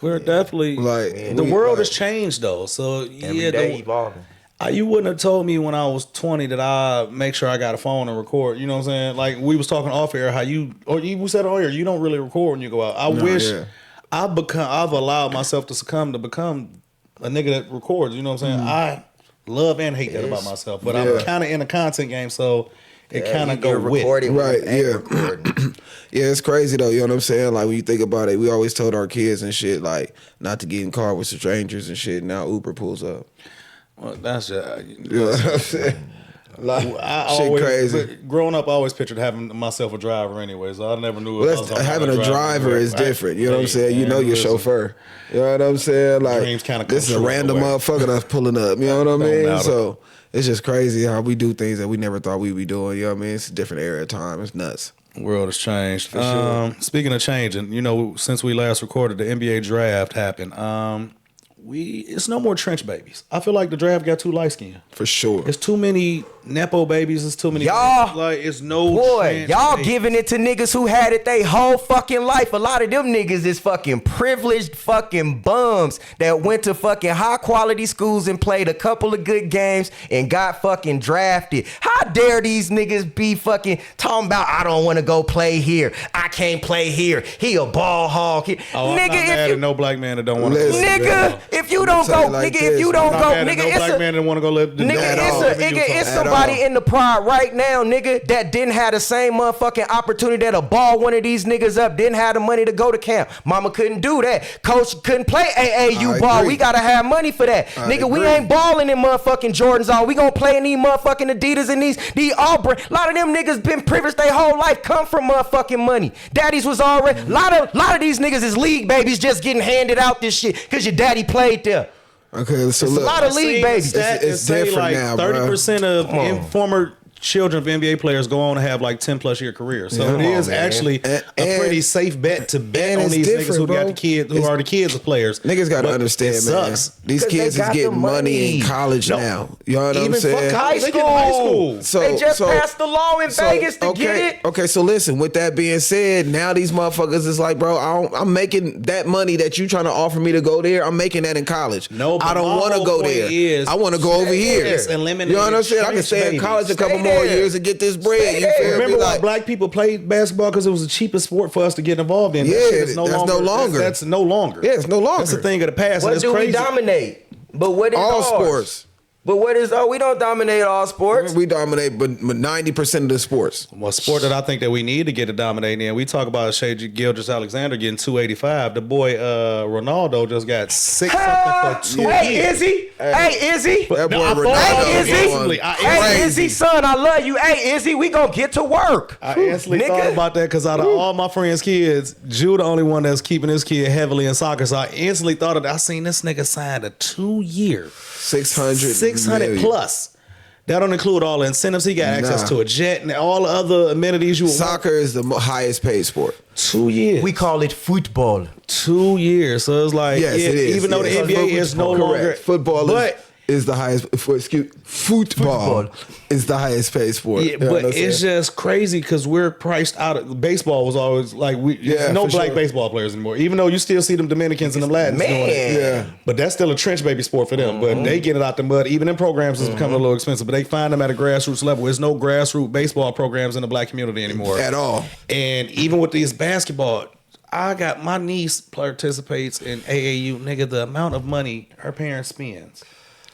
We're definitely the world has changed though. So every day evolving. You wouldn't have told me when I was 20 that I make sure I got a phone and record. You know what I'm saying? Like we was talking off air how you said earlier, you don't really record when you go out. I've allowed myself to succumb to become a nigga that records. You know what I'm saying? I love and hate that about myself, but I'm kind of in a content game, so. It kind of go with right, yeah, it's crazy though. You know what I'm saying? Like when you think about it, we always told our kids and shit like not to get in car with strangers and shit. Now Uber pulls up. Well, that's just you know what I'm saying? Like shit crazy. Growing up, I always pictured having myself a driver anyway, so I never knew. Having a driver is different. You know what I'm saying? You know your chauffeur. You know what I'm saying? Like this is a random motherfucker that's pulling up. You know what I mean? So. It's just crazy how we do things that we never thought we'd be doing. You know what I mean? It's a different era of time. It's nuts. The world has changed. For sure. Speaking of changing, you know, since we last recorded, the NBA draft happened. It's no more trench babies. I feel like the draft got too light skinned. For sure. It's too many nepo babies. It's too many. Y'all, like it's no. Boy, y'all giving it to niggas who had it they whole fucking life. A lot of them niggas is fucking privileged fucking bums that went to fucking high quality schools and played a couple of good games and got fucking drafted. How dare these niggas be fucking talking about I don't want to go play here. I can't play here. He a ball hog. Oh, nigga, I'm not mad at no black man that don't want to. Nigga, if if you don't go, nigga, if you don't go, nigga, no black man didn't want to go live. It's somebody in the pride right now, nigga, that didn't have the same motherfucking opportunity that'll ball one of these niggas up, didn't have the money to go to camp. Mama couldn't do that. Coach couldn't play AAU ball. We gotta have money for that. Nigga, we ain't balling in motherfucking Jordans on. We gonna play in these motherfucking Adidas and these Auburn. A lot of them niggas been privileged their whole life, come from motherfucking money. Daddies was already, a lot of these niggas is league babies just getting handed out this shit because your daddy played there. Okay, so it's look, a lot of league babies. It's different like now, 30% of former children of NBA players go on to have like 10+ year careers. So it is actually a pretty safe bet to bet on these niggas who got the kids, who are the kids of players. Niggas got to understand, man. These kids is getting money in college now. You know what I'm saying? Even high school. So, they just passed the law in Vegas to get it. Okay, so listen, with that being said, now these motherfuckers is like, bro, I'm making that money that you trying to offer me to go there, I'm making that in college. No, I don't want to go there. I want to go over here. You know what I'm saying? I can stay in college a couple more years and get this bread. You feel Remember me? why black people played basketball? Because it was the cheapest sport for us to get involved in. Yeah, that's no longer. That's no longer. Yeah, it's no longer. That's the thing of the past. What do we dominate? But what is all sports? But what is we don't dominate all sports. We dominate, but 90% of the sports. Well, sport that I think that we need to get to dominate in. We talk about Shea Gilgeous-Alexander getting 285. The boy Ronaldo just got 6 something for 2 years. Hey, Izzy. Hey, Izzy. That boy Ronaldo. Hey, Izzy. Hey, Izzy, son, I love you. Hey, Izzy, we gonna get to work. I instantly thought about that because out of all my friends' kids, Jew the only one that's keeping his kid heavily in soccer. So I instantly thought of that. I seen this nigga signed a 2-year. 600 plus. That don't include all the incentives. He got access to a jet and all the other amenities you would Soccer is the highest paid sport. 2 years. We call it football. 2 years. So it's like, yes, it is. Even though the NBA is no longer football is the highest. Football is the highest paid sport. Yeah, but it's just crazy because we're priced out of baseball. Was always like no black baseball players anymore. Even though you still see them Dominicans and them Latins doing it. Yeah. But that's still a trench baby sport for them. But they get it out the mud. Even in programs, it's becoming a little expensive. But they find them at a grassroots level. There's no grassroots baseball programs in the black community anymore at all. And even with these basketball, I got my niece participates in AAU. Nigga, the amount of money her parents spends.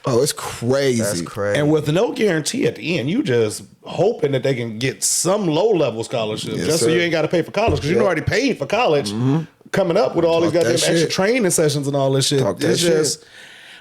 Oh, it's crazy. That's crazy. And with no guarantee at the end, you just hoping that they can get some low-level scholarship so you ain't got to pay for college because you already paid for college coming up with all these goddamn extra training sessions and all this shit. It's just...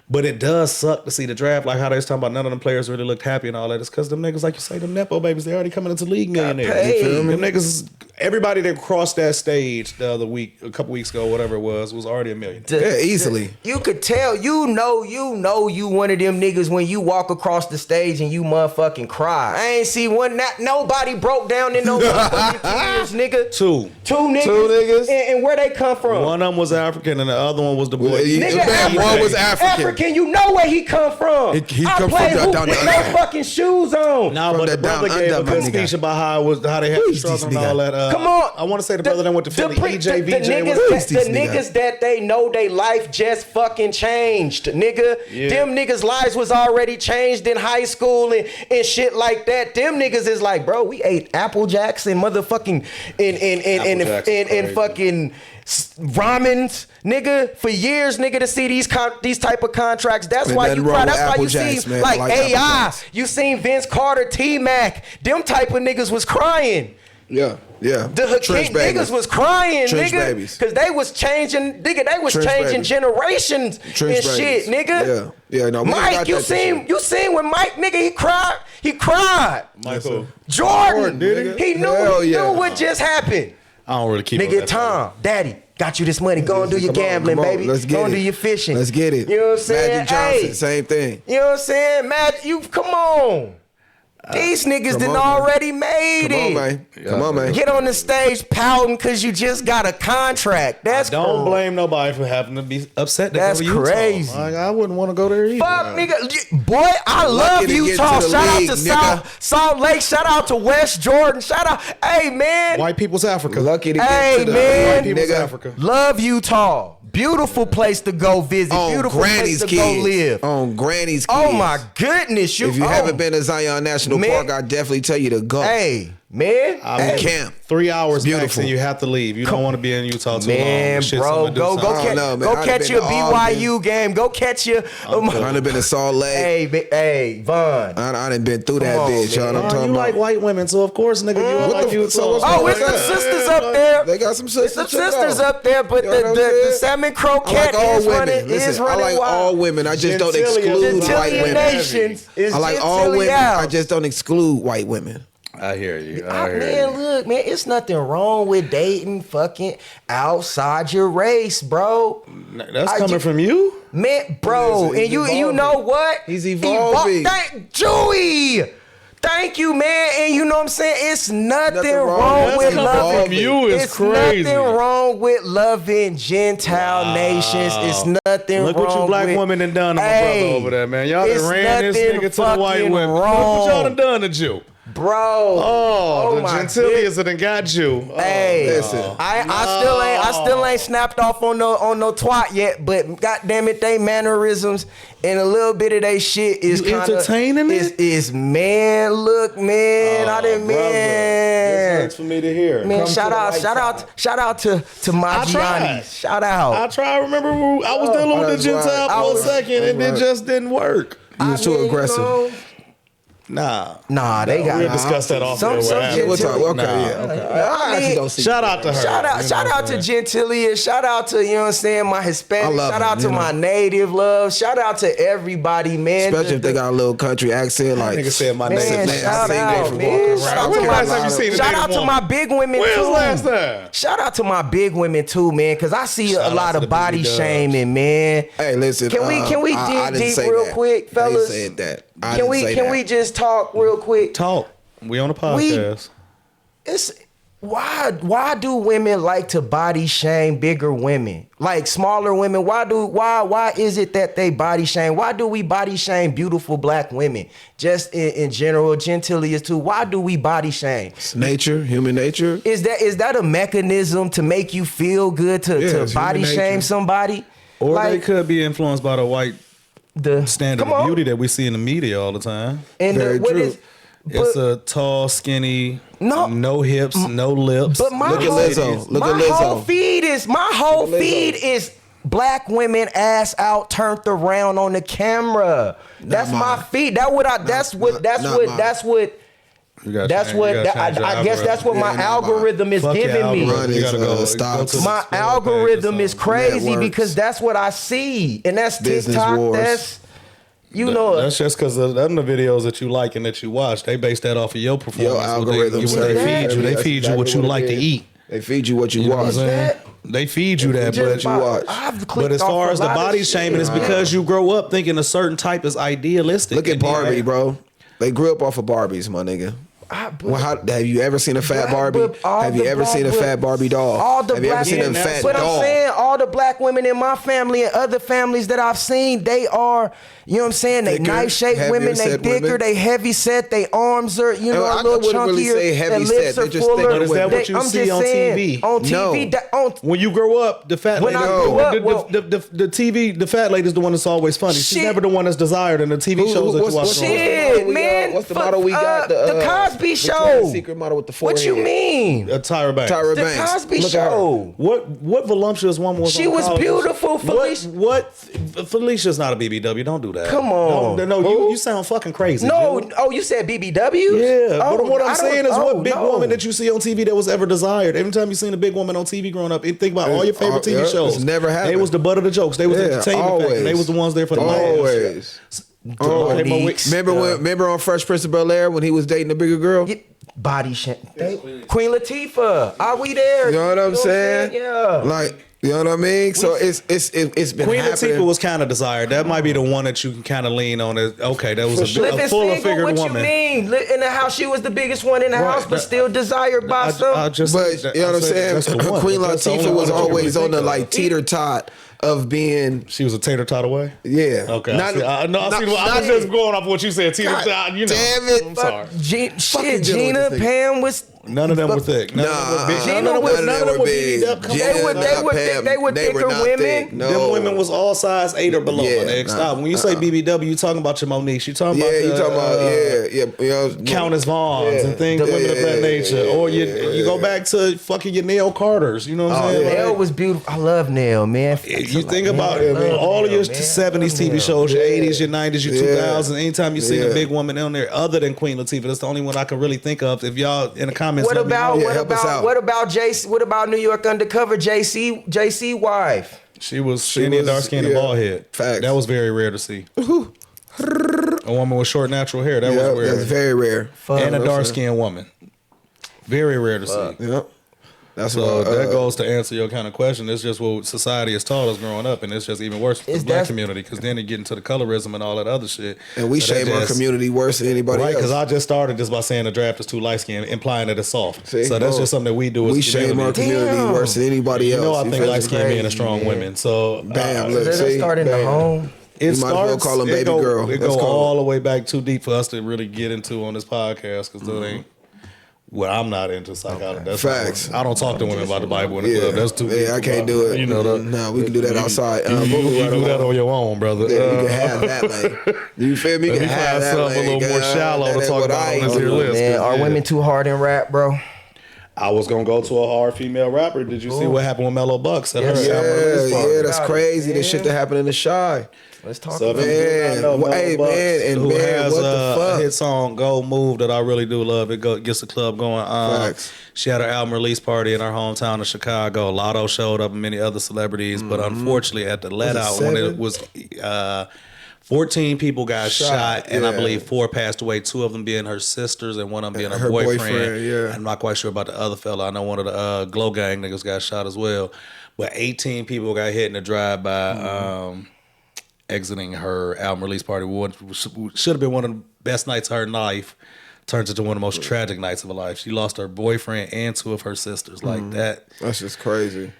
But it does suck to see the draft, like how they was talking about none of them players really looked happy and all that. It's because them niggas, like you say, them Nepo babies, they already coming into the league millionaires. You feel me? Them niggas, everybody that crossed that stage the other week, a couple weeks ago, whatever it was already a millionaire. Yeah, easily. You could tell, you know you one of them niggas when you walk across the stage and you motherfucking cry. I ain't see nobody broke down in no motherfucking tears, nigga. Two niggas. And where they come from? One of them was African and the other one was the boy. One was African. You know where he come from. He come from down with no fucking shoes on. Nah, but the brother gave a good speech about how they had to struggle and all that. Come on. I want to say the brother that went to Philly, EJ, VJ. The niggas that they know they life just fucking changed, nigga. Yeah. Them niggas' lives was already changed in high school and shit like that. Them niggas is like, bro, we ate Apple Jacks and motherfucking and fucking ramens, nigga, for years, nigga, to see these type of contracts. That's why you cry. That's why you see like AI. You seen Vince Carter, T-Mac. Them type of niggas was crying. Yeah. The Hakeem niggas was crying, Trench nigga, babies. because they was changing, nigga. They was changing generations and shit, nigga. Yeah. No, Mike, you seen when Mike, nigga, he cried. Michael Jordan, nigga. he knew what just happened. I don't really keep Nigga, Tom, Daddy, got you this money. Go and do your gambling, baby. Let's get Go and it. do your fishing. Let's get it. You know what I'm saying? Magic Johnson, same thing. You know what I'm saying? You come on. These niggas done already made it. Come on, man. Get on the stage pouting because you just got a contract. That's don't blame nobody for having to be upset. That's crazy. Like, I wouldn't want to go there either. Fuck, nigga. Boy, I love Utah. Shout out to Salt Lake. Shout out to West Jordan. Shout out. Hey, man. White people's Africa. Lucky to get to the man. White people's nigga. Africa. Love Utah. Beautiful place to go visit. Beautiful Granny's place to kids. go live. On Granny's kids. Oh my goodness. If you haven't been to Zion National Park, I definitely tell you to go. Hey, Man, I mean, camp. 3 hours max beautiful. and you have to leave. You don't want to be in Utah too long. man, Shit's bro, gonna do go something. I don't know, man. I'd have catch been your to Albany. BYU game. Go catch your. I done been to Salt Lake. Hey, Vaughn. I done been through that Come on, bitch. Y'all know what I'm Oh, talking you about. like white women, so of course, nigga, you What like the- Utah. so what's Oh, wrong it's with the that? sisters up there. They got some It's sisters. the check it sisters out. up there, but You know what I'm the saying? salmon I croquette like all is women. running. Listen, Is I running like wild. all women. I just don't Gentilia. exclude white Gentilly women. Nations is I like all Gentilly women. out. I just don't exclude white women. I hear you. Man, look, man, it's nothing wrong with dating fucking outside your race, bro. That's I coming ju- from you? Man, bro, He's and you evolving. know what? He's evolving. Thank Chewy. Thank you, man. And you know what I'm saying? It's nothing wrong wrong with with that. loving. From you is it's crazy. nothing wrong with loving Gentile nations. It's nothing Look wrong what you black with, women done to my Hey, brother over there, man. Y'all it's done ran this nothing nigga to the white fucking women. Look wrong. what y'all done to Jew. bro. Oh, the my Gentilias that done got you. Oh, Hey, listen. I still ain't snapped off on no twat yet, but goddamn it, they mannerisms and a little bit of they shit is You kind of entertaining it? Is man, look, man, I didn't This man. hurts for me to hear. Man, Come shout to the out, light shout side. out, shout out to my I tried. Shout out. I tried. Remember, I was dealing with the that's right. Gentile I for a was- second, and that's it right. just didn't work. You was too mean, you aggressive. know, Nah, they got we'll discuss that off some- there. some what happened. We'll talk. Okay, Nah. yeah. Okay. I actually mean, don't see. Shout out to her. Shout out, You know shout what out I'm to saying? Gentilia. Shout out to, you know what I'm saying, my I Hispanic. love Shout them, out to you know. my native love. Shout out to everybody, man. Especially if they got a little country accent, like Nigga said my Man, name. shout seen out, David man. walking Shout around. out When to last my- time you seen a shout native out to woman? my big women When too. was last time? Shout out to my big women too, man, because I see Shout a out lot to of the body BB dubs. shaming, man. Hey, listen. Can we I dig didn't deep say real that. quick, fellas? I ain't said that. I Can didn't we say can that. we just talk real quick? Talk. We on the podcast. It's why do women like to body shame bigger women, like smaller women? Why is it that they body shame? Why do we body shame beautiful black women? Just in general, Gentilias too. Why do we body shame? It's nature, human nature. Is that a mechanism to make you feel good Yeah, to it's body human shame nature. somebody? Or they Like could be influenced by the white the standard come of on. beauty that we see in the media all the time. And Very what true. is? It's But, a tall, skinny, No. no hips, no lips. but my Look at whole, Lizzo. Look my at Lizzo. whole feed is my whole Look at Lizzo. feed is black women ass out turned around on the camera. That's my mine. feed. That's what not mine. You gotta that's change- what you gotta change your I guess that's what Yeah, my not mine. algorithm is Fuck your giving me. algorithm. You gotta Mine go is, stocks. to the My explore page or algorithm is something. crazy Networks. because that's what I see, and that's Business TikTok. wars. That's you know. That's just because of the videos that you like and that you watch. They base that off of your performance. Your algorithm. What they feed you. They feed you what you like to eat. They feed you what you You know what I'm watch. saying? They feed you that, Just but you watch. But as far as the body shaming, it's because you grow up thinking a certain type is idealistic. Look at And then- Barbie, bro. They grew up off of Barbies, my nigga. Well, have you ever seen a fat Barbie? Have you ever seen a fat Barbie doll? All the Have you ever black seen a women, fat but doll? I'm saying all the black women in my family and other families that I've seen, they are, you know what I'm saying? They Thicker, knife shaped heavier women, they set thicker, women. they heavy set, they arms are, you know, I a little wouldn't chunkier. really say heavy their set, lips they're are just fuller. thicker But is that what They- you I'm see just on saying, TV? On TV, No. When you grow up, the fat When lady, I grew up, well- the TV, the fat lady's the one that's always funny. She's Shit. never the one that's desired in the TV Who- shows that what's- you watch. what's- on. what's the Shit, model we man. got? What's the Fuck, model we got? the Cosby Victoria's Show. Secret model with the What forehead. you mean? Tyra Banks. Tyra The Banks. Cosby Look at her. Show. What voluptuous woman was? She on was Cosby? beautiful, Felicia. What? Felicia's not a BBW. Don't do that. Come on. No, Who? you sound fucking crazy. No, Jill. oh, you said BBW? Yeah, Oh, but what I I'm don't- saying is, what big no. woman that you see on TV that was ever desired? Every time you seen a big woman on TV growing up, and think about all your favorite TV Yeah, shows. it's never happened. They was the butt of the jokes. They was the Yeah, entertainment factor. always. They was the ones there for the laughs. Always. Okay, but we- Remember on Fresh Prince of Bel-Air when he was dating a bigger girl? Yeah, body shame. Queen Latifah, are we there? You know what I'm saying? Yeah. Like, you know what I mean? So it's been Queen happening. Latifah was kind of desired. That might be the one that you can kind of lean on. As, okay, that was a Living fuller single, figured what woman. you mean? In the house, she was the biggest one in the house, but still desired by some. I just, But you know what I'm saying? that's the one. Queen That's the Latifah only was one that you always can on the think of. like teeter tot. of being. She was a tater tot away. Yeah. Okay. I was just going off what you said. Tater tot. You know. Damn it. I'm sorry. Fucking Gina, Gina Pam was. None of them were thick. None of them were big. They were thicker women. No. Them women was all size 8 or below. Stop. When you say BBW, you talking about your Monique. You talking about you talking about you know, Countess Vaughns and things of women of that nature. Or you go back to fucking your Nell Carters. You know what I'm saying? Nell was beautiful. I love Nell, man. You think about all of your 70s TV shows, your 80s, your 90s, your 2000s. Anytime you see a big woman on there, other than Queen Latifah, that's the only one I can really think of. If y'all in the comments, what about JC? What about New York Undercover? JC wife. She was skinny and dark skinned and bald head. Facts. That was very rare to see. A woman with short natural hair. That was rare. That's very rare. And a dark skinned woman. Very rare to see. Yep. That's so that goes to answer your kind of question. It's just what society has taught us growing up, and it's just even worse for the black community because then you get into the colorism and all that other shit. And we shame our community worse than anybody else. Right, because I just started just by saying the draft is too light skinned, implying that it's soft. See? So that's just something that we do as we shame our community worse than anybody else. You know, I think light skinned men are strong women. So bam, look, does that start in the home? It you might as well call them baby girl. It go all the way back too deep for us to really get into on this podcast because that ain't. Well, I'm not into psychology. That's facts. I don't talk to women about the Bible in the club. That's too. Yeah, I can't do it. You know, no, we can do that outside. You do that on your own, brother. Yeah, you can have that, like. You feel me? You can have that, something a little more shallow to talk about on this here list. Man, are women too hard in rap, bro? I was gonna go to a hard female rapper. Did you see what happened with Mellow Bucks at her album release party? Yeah, that's crazy. The shit that happened in the Shy. Let's talk about it. Hey, man, and who has what the fuck? A hit song, Go Move, that I really do love. It gets the club going. She had her album release party in her hometown of Chicago. Lotto showed up and many other celebrities. But unfortunately, at the let out, when it was 14 people got shot, and I believe 4 passed away. 2 of them being her sisters and one of them being her boyfriend. I'm not quite sure about the other fella. I know one of the Glow Gang niggas got shot as well. But 18 people got hit in the drive-by exiting her album release party. Should have been one of the best nights of her life. Turns into one of the most tragic nights of her life. She lost her boyfriend and 2 of her sisters like that. That's just crazy.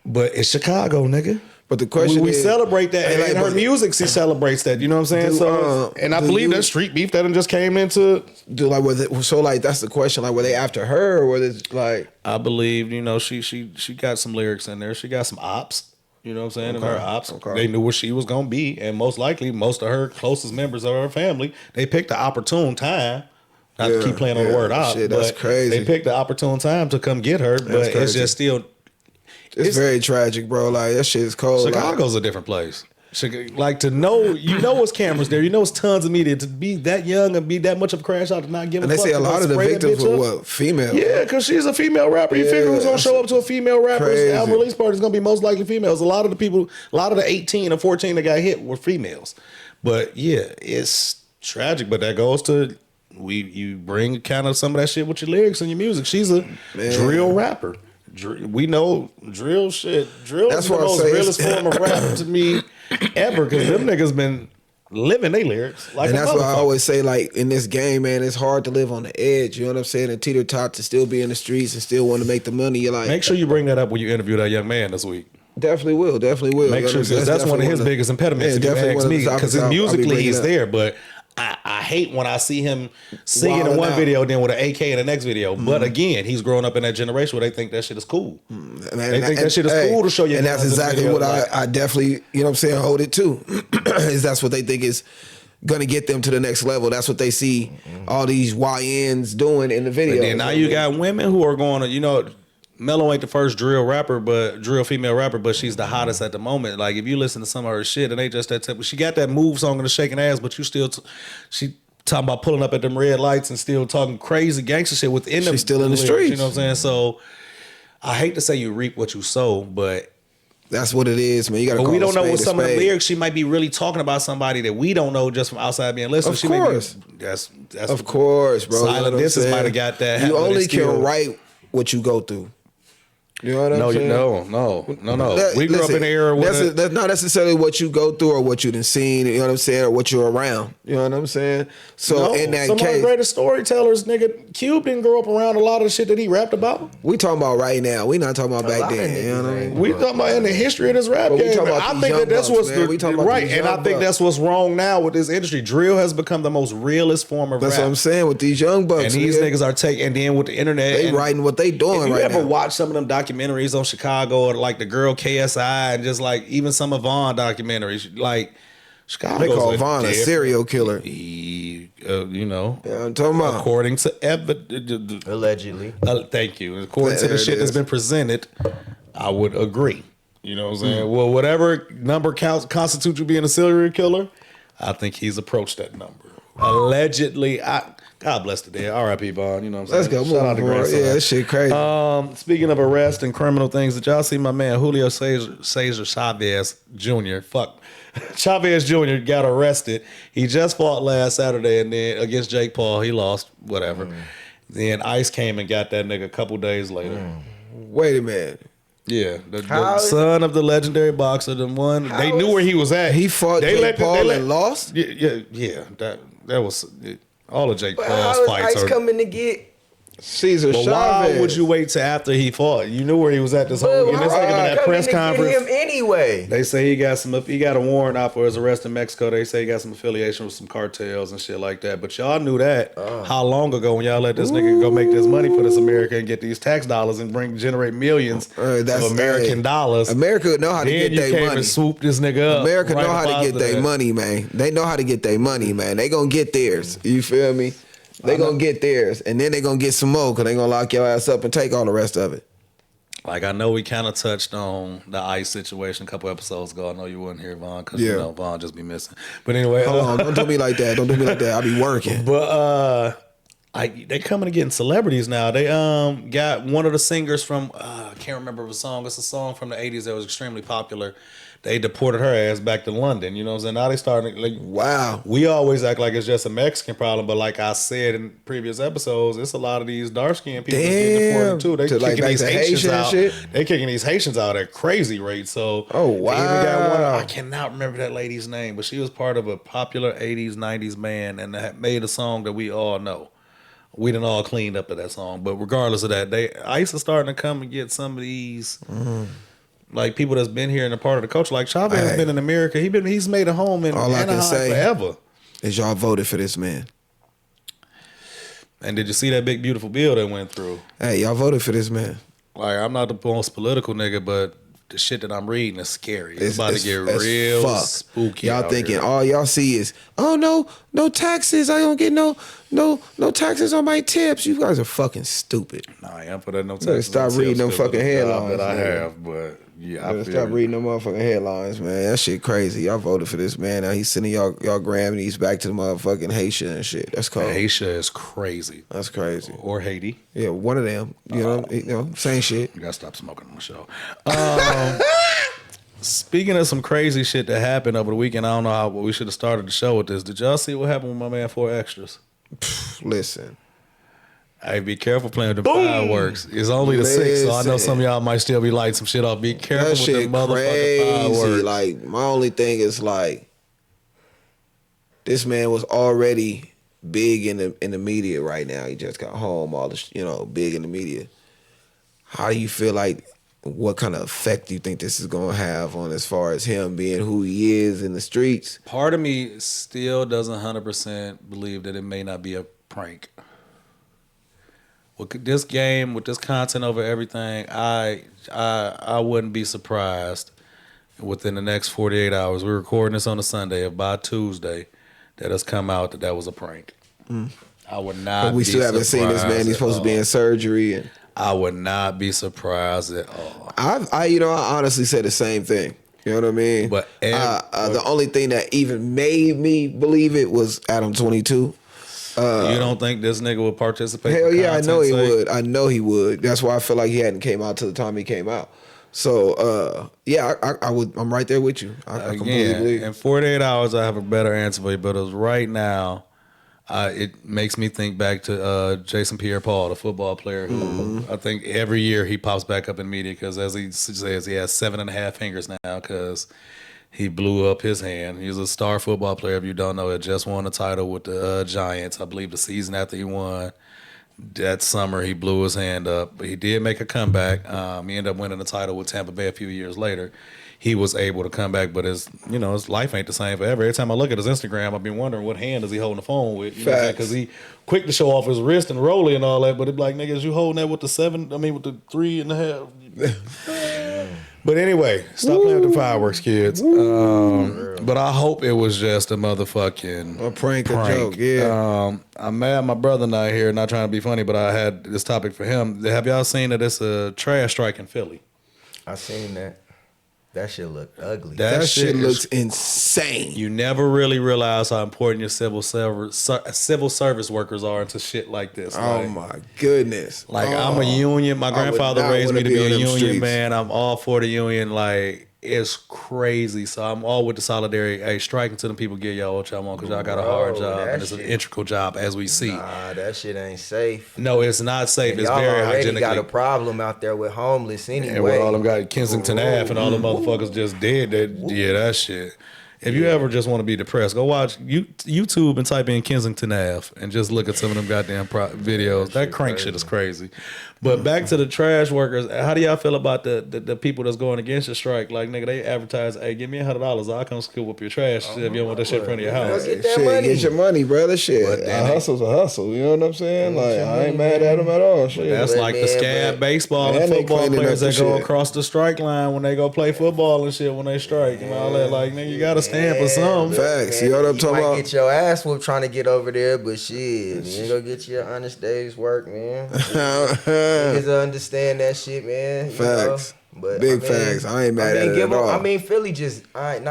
But it's Chicago, nigga. But the question we is, celebrate that, and like, her music, she celebrates that. You know what I'm saying? And I believe that street beef that just came into. That's the question. Like, were they after her, or were they like? I believe she got some lyrics in there. She got some ops. You know what I'm saying? And her ops, they knew where she was gonna be, and most likely, most of her closest members of her family, they picked the opportune time. Not to keep playing on the word op, shit, that's but crazy. They picked the opportune time to come get her. But it's just still. It's very tragic, bro. Like, that shit is cold. Chicago's a different place. Like, to know, it's cameras there. It's tons of media. To be that young and be that much of a crash out to not give a fuck. And they say a lot of the victims were female. Yeah, because she's a female rapper. You figure who's going to show up to a female rapper's album release party is going to be most likely females. A lot of the 18 or 14 that got hit were females. But yeah, it's tragic. But that goes to, you bring kind of some of that shit with your lyrics and your music. She's a drill rapper. We know drill shit. Drill is the most realest form of rap to me ever, because them niggas been living their lyrics. Like, and that's why I always say, like, in this game, man, it's hard to live on the edge. You know what I'm saying? And teeter-tot to still be in the streets and still want to make the money. You're like, make sure you bring that up when you interview that young man this week. Definitely will. Make sure, because that's one of his biggest impediments. If you ask me, because musically he's there, but I hate when I see him singing in one video, then with an AK in the next video. But again, he's growing up in that generation where they think that shit is cool. They think that shit is cool to show you. And that's exactly what I definitely, you know what I'm saying, hold it to. Is that's what they think is going to get them to the next level. That's what they see all these YNs doing in the video. And then now you got women who are going to, Mello ain't the first drill female rapper, but she's the hottest at the moment. Like, if you listen to some of her shit, it ain't just that type. She got that move song and the shaking ass, but you still, she talking about pulling up at them red lights and still talking crazy gangster shit within them. She's still in the streets. You know what I'm saying? So I hate to say you reap what you sow, but that's what it is, man. You got to. But we don't know what some of the lyrics. She might be really talking about somebody that we don't know just from outside being listened. Of course, that's of course, bro. Silent Disses might have got that. You only can write what you go through. You know what I'm saying? No. We grew up in an era where that's not necessarily what you go through or what you done seen. You know what I'm saying, or what you're around. You know what I'm saying? So in that some of the case, greatest storytellers, nigga, Cube didn't grow up around a lot of the shit that he rapped about. we talking about right now. We not talking about back lot of then. You know what I niggas mean? ain't We talking about in the history of this rap But we game. talking about I these think young that's bucks, what's man. We talking about right, these and young I think bucks. that's what's wrong now with this industry. Drill has become the most realist form of That's rap. what I'm saying with these young bucks. And these nigga. niggas are taking, and then with the internet, They and writing what they doing if you right ever now. watch some of them documentaries on Chicago or like the girl KSI and just like even some of Vaughn documentaries, like Chicago. They call Vaughn a serial killer. He, you know, Yeah, I'm talking about. according to evidence, Allegedly. thank you. According to There the it shit that's is. been presented, I would agree. You know what I'm Hmm. saying? Well, whatever number constitutes you being a serial killer, I think he's approached that number. Allegedly, God bless the dead. R.I.P. Vaughn. You know what I'm Let's saying? go. Shout out to Move forward. grandson. Yeah, that shit crazy. Speaking of arrest and criminal things, did y'all see my man Julio Cesar Chavez Jr.? Fuck. Chavez Jr. got arrested. He just fought last Saturday and then against Jake Paul. He lost, whatever. Then ICE came and got that nigga a couple days later. Wait a minute. Yeah, the How is- son of the legendary boxer, the one they knew where he was at. He fought Jake Paul and lost? Yeah. That was all of Jake But Paul's how is fights Ice are. coming to get? Caesar But Chavez. why would you wait till after he fought? You knew where he was at this whole. But And this how nigga been is at he press coming to get conference. him anyway? They say he got a warrant out for his arrest in Mexico. They say he got some affiliation with some cartels and shit like that. But y'all knew that how long ago when y'all let this nigga go make this money for this America and get these tax dollars and generate millions That's of American dollars. America know how to Then get you their came money. and swooped this nigga up. America right know how to up get out their that. money, man. They know how to get their money, man. They gonna get theirs. You feel me? They gonna get theirs, and then they gonna get some more because they gonna lock your ass up and take all the rest of it. Like, I know we kind of touched on the ICE situation a couple episodes ago. I know you wasn't here, Vaughn, because you know Vaughn just be missing. But anyway, Hold on, don't do me like that. Don't do me like that. I be working. But they coming and getting celebrities now. They got one of the singers from I can't remember the song. It's a song from the 80s that was extremely popular. They deported her ass back to London. You know what I'm saying? Now they starting like Wow. We always act like it's just a Mexican problem, but like I said in previous episodes, it's a lot of these dark skinned people that's getting deported too. They To, like, kicking back these to Haitians Haitian out. shit? They kicking these Haitians out at crazy rates. So Oh, they even got one. wow. I cannot remember that lady's name, but she was part of a popular 80s, 90s band and that made a song that we all know. We done all cleaned up to that song, but regardless of that, ICE is starting to come and get some of these like people that's been here and a part of the culture. Like Chavez has been in America. He's made a home in All I can Anaheim say forever. is y'all voted for this man. And did you see that big beautiful bill that went through? Hey, y'all voted for this man. Like, I'm not the most political nigga, but the shit that I'm reading is scary. It's about to get real spooky. Y'all out thinking here. all y'all see is, oh no taxes. I don't get no taxes on my tips. You guys are fucking stupid. Nah, I am for that no better taxes. stop on reading tips them because of fucking the job headlines, that I nigga. have, but yeah, I Better feel stop you. reading them motherfucking headlines, man. That shit crazy. Y'all voted for this man. Now he's sending y'all Grammys back to the motherfucking Haitian and shit. That's cold. Haitian is crazy. That's crazy. Or Haiti. Yeah, one of them. You know, same shit. You gotta stop smoking on the show. Speaking of some crazy shit that happened over the weekend, I don't know what we should have started the show with this. Did y'all see what happened with my man 4Extras? Listen. Hey, be careful playing with the fireworks. It's only the 6th, so I know Listen. some of y'all might still be lighting some shit off. Be careful That with the shit motherfucking crazy. fireworks. Like, my only thing is like, this man was already big in the media right now. He just got home, all the big in the media. How do you feel like? What kind of effect do you think this is gonna have on as far as him being who he is in the streets? Part of me still doesn't 100% believe that it may not be a prank. With this game, with this content over everything, I wouldn't be surprised within the next 48 hours. We're recording this on a Sunday. If by Tuesday that has come out that was a prank. I would not. But we be still haven't seen this man. He's supposed to be in surgery, and I would not be surprised at all. I honestly said the same thing. You know what I mean? But the only thing that even made me believe it was Adam 22. You don't think this nigga would participate? Hell for yeah, I know he content's sake? would. I know he would. That's why I feel like he hadn't came out till the time he came out. So yeah, I would. I'm right there with you. I completely Again, believe. in 48 hours, I have a better answer for you. But as right now, It makes me think back to Jason Pierre-Paul, the football player, who I think every year he pops back up in media because, as he says, he has 7.5 fingers now because he blew up his hand. He's a star football player. If you don't know, it just won a title with the Giants. I believe the season after he won. That summer, he blew his hand up, but he did make a comeback. He ended up winning the title with Tampa Bay a few years later. He was able to come back, but his life ain't the same forever. Every time I look at his Instagram, I've been wondering what hand is he holding the phone with? You know, because he quick to show off his wrist and rolly and all that, but it's like, niggas, you holding that with the 3.5. But anyway, stop playing with the fireworks, kids. But I hope it was just a motherfucking prank, a joke, yeah. I'm mad my brother not here, not trying to be funny, but I had this topic for him. Have y'all seen that it's a trash strike in Philly? I seen that. That shit look ugly. That shit looks insane. You never really realize how important your civil service workers are into shit like this. Oh my goodness. I'm a union. My grandfather raised me to be a union streets. man. I'm all for the union. Like, it's crazy. So I'm all with the solidarity. Hey, striking to them people, get y'all what y'all want because y'all got a hard job and it's an integral job as we see. Nah, that shit ain't safe. No, it's not safe. And it's y'all very already hygienically. got a problem out there with homeless anyway. And with all them guys, Kensington Ave and all them motherfuckers just dead. That shit. If you ever just want to be depressed, go watch YouTube and type in Kensington Ave and just look at some of them goddamn videos. That crank shit is crazy. But back to the trash workers. How do y'all feel about the people that's going against the strike? Like, nigga, they advertise, hey, give me $100. I'll come scoop up your trash if you don't want that shit in front of your house. Get that money. Get your money, brother. Shit. A hustle's a hustle. You know what I'm saying? Like, I ain't mad at them at all. Shit. That's like the scab baseball and football players that go across the strike line when they go play football and shit when they strike and all that. Like, nigga, you got to stand for something. Facts. You know what I'm talking about? Get your ass whooped trying to get over there, but shit, you ain't gonna get your honest day's work, man. Niggas understand that shit, man. Facts. But Big facts. I ain't mad at it at all. I mean, Philly just, I've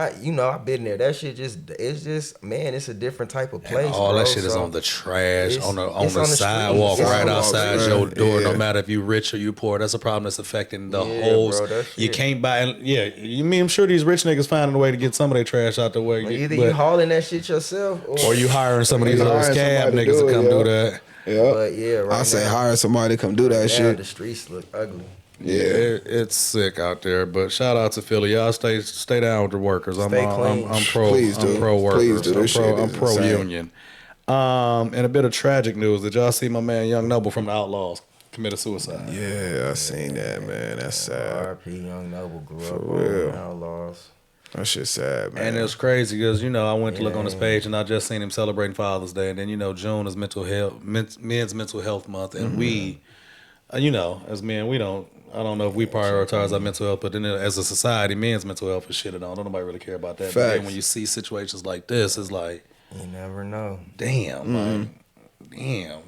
been there. That shit it's just, man, it's a different type of place. And all that shit is on the trash, on the sidewalk, right outside your door. No matter if you rich or you poor, that's a problem that's affecting the whole. Bro, you can't buy. I'm sure these rich niggas finding a way to get some of their trash out the way. Either you hauling that shit yourself, or you hiring some of these little scab niggas to come do that. Yeah, but right I say hire somebody to come do that shit. The streets look ugly. Yeah, it's sick out there. But shout out to Philly, y'all. Stay down with the workers. I'm pro. Please do. I'm pro workers. Please do. I'm pro union. And a bit of tragic news. Did y'all see my man Young Noble from the Outlaws committed suicide? Yeah, I seen that, man. That's sad. R.I.P. Young Noble grew up real. on Outlaws. That shit's sad, man. And it's crazy because I went to look on his page and I just seen him celebrating Father's Day, and then June is Men's Mental Health Month, and we, as men, I don't know if we prioritize our mental health, but then as a society, men's mental health is shitted on. Don't nobody really care about that. Facts. But then when you see situations like this, it's like, you never know. Damn,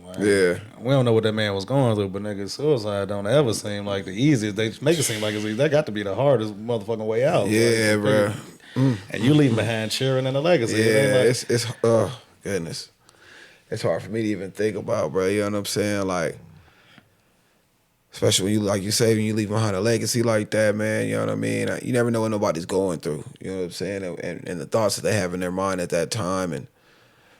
like, yeah. We don't know what that man was going through, but nigga, suicide don't ever seem like the easiest. They make it seem like it's easy. That got to be the hardest motherfucking way out. Yeah, bro. And you leave behind children and a legacy. Yeah, it's oh goodness, it's hard for me to even think about, bro. You know what I'm saying? Like, especially when when you leave behind a legacy like that, man. You know what I mean? You never know what nobody's going through. You know what I'm saying? And the thoughts that they have in their mind at that time, and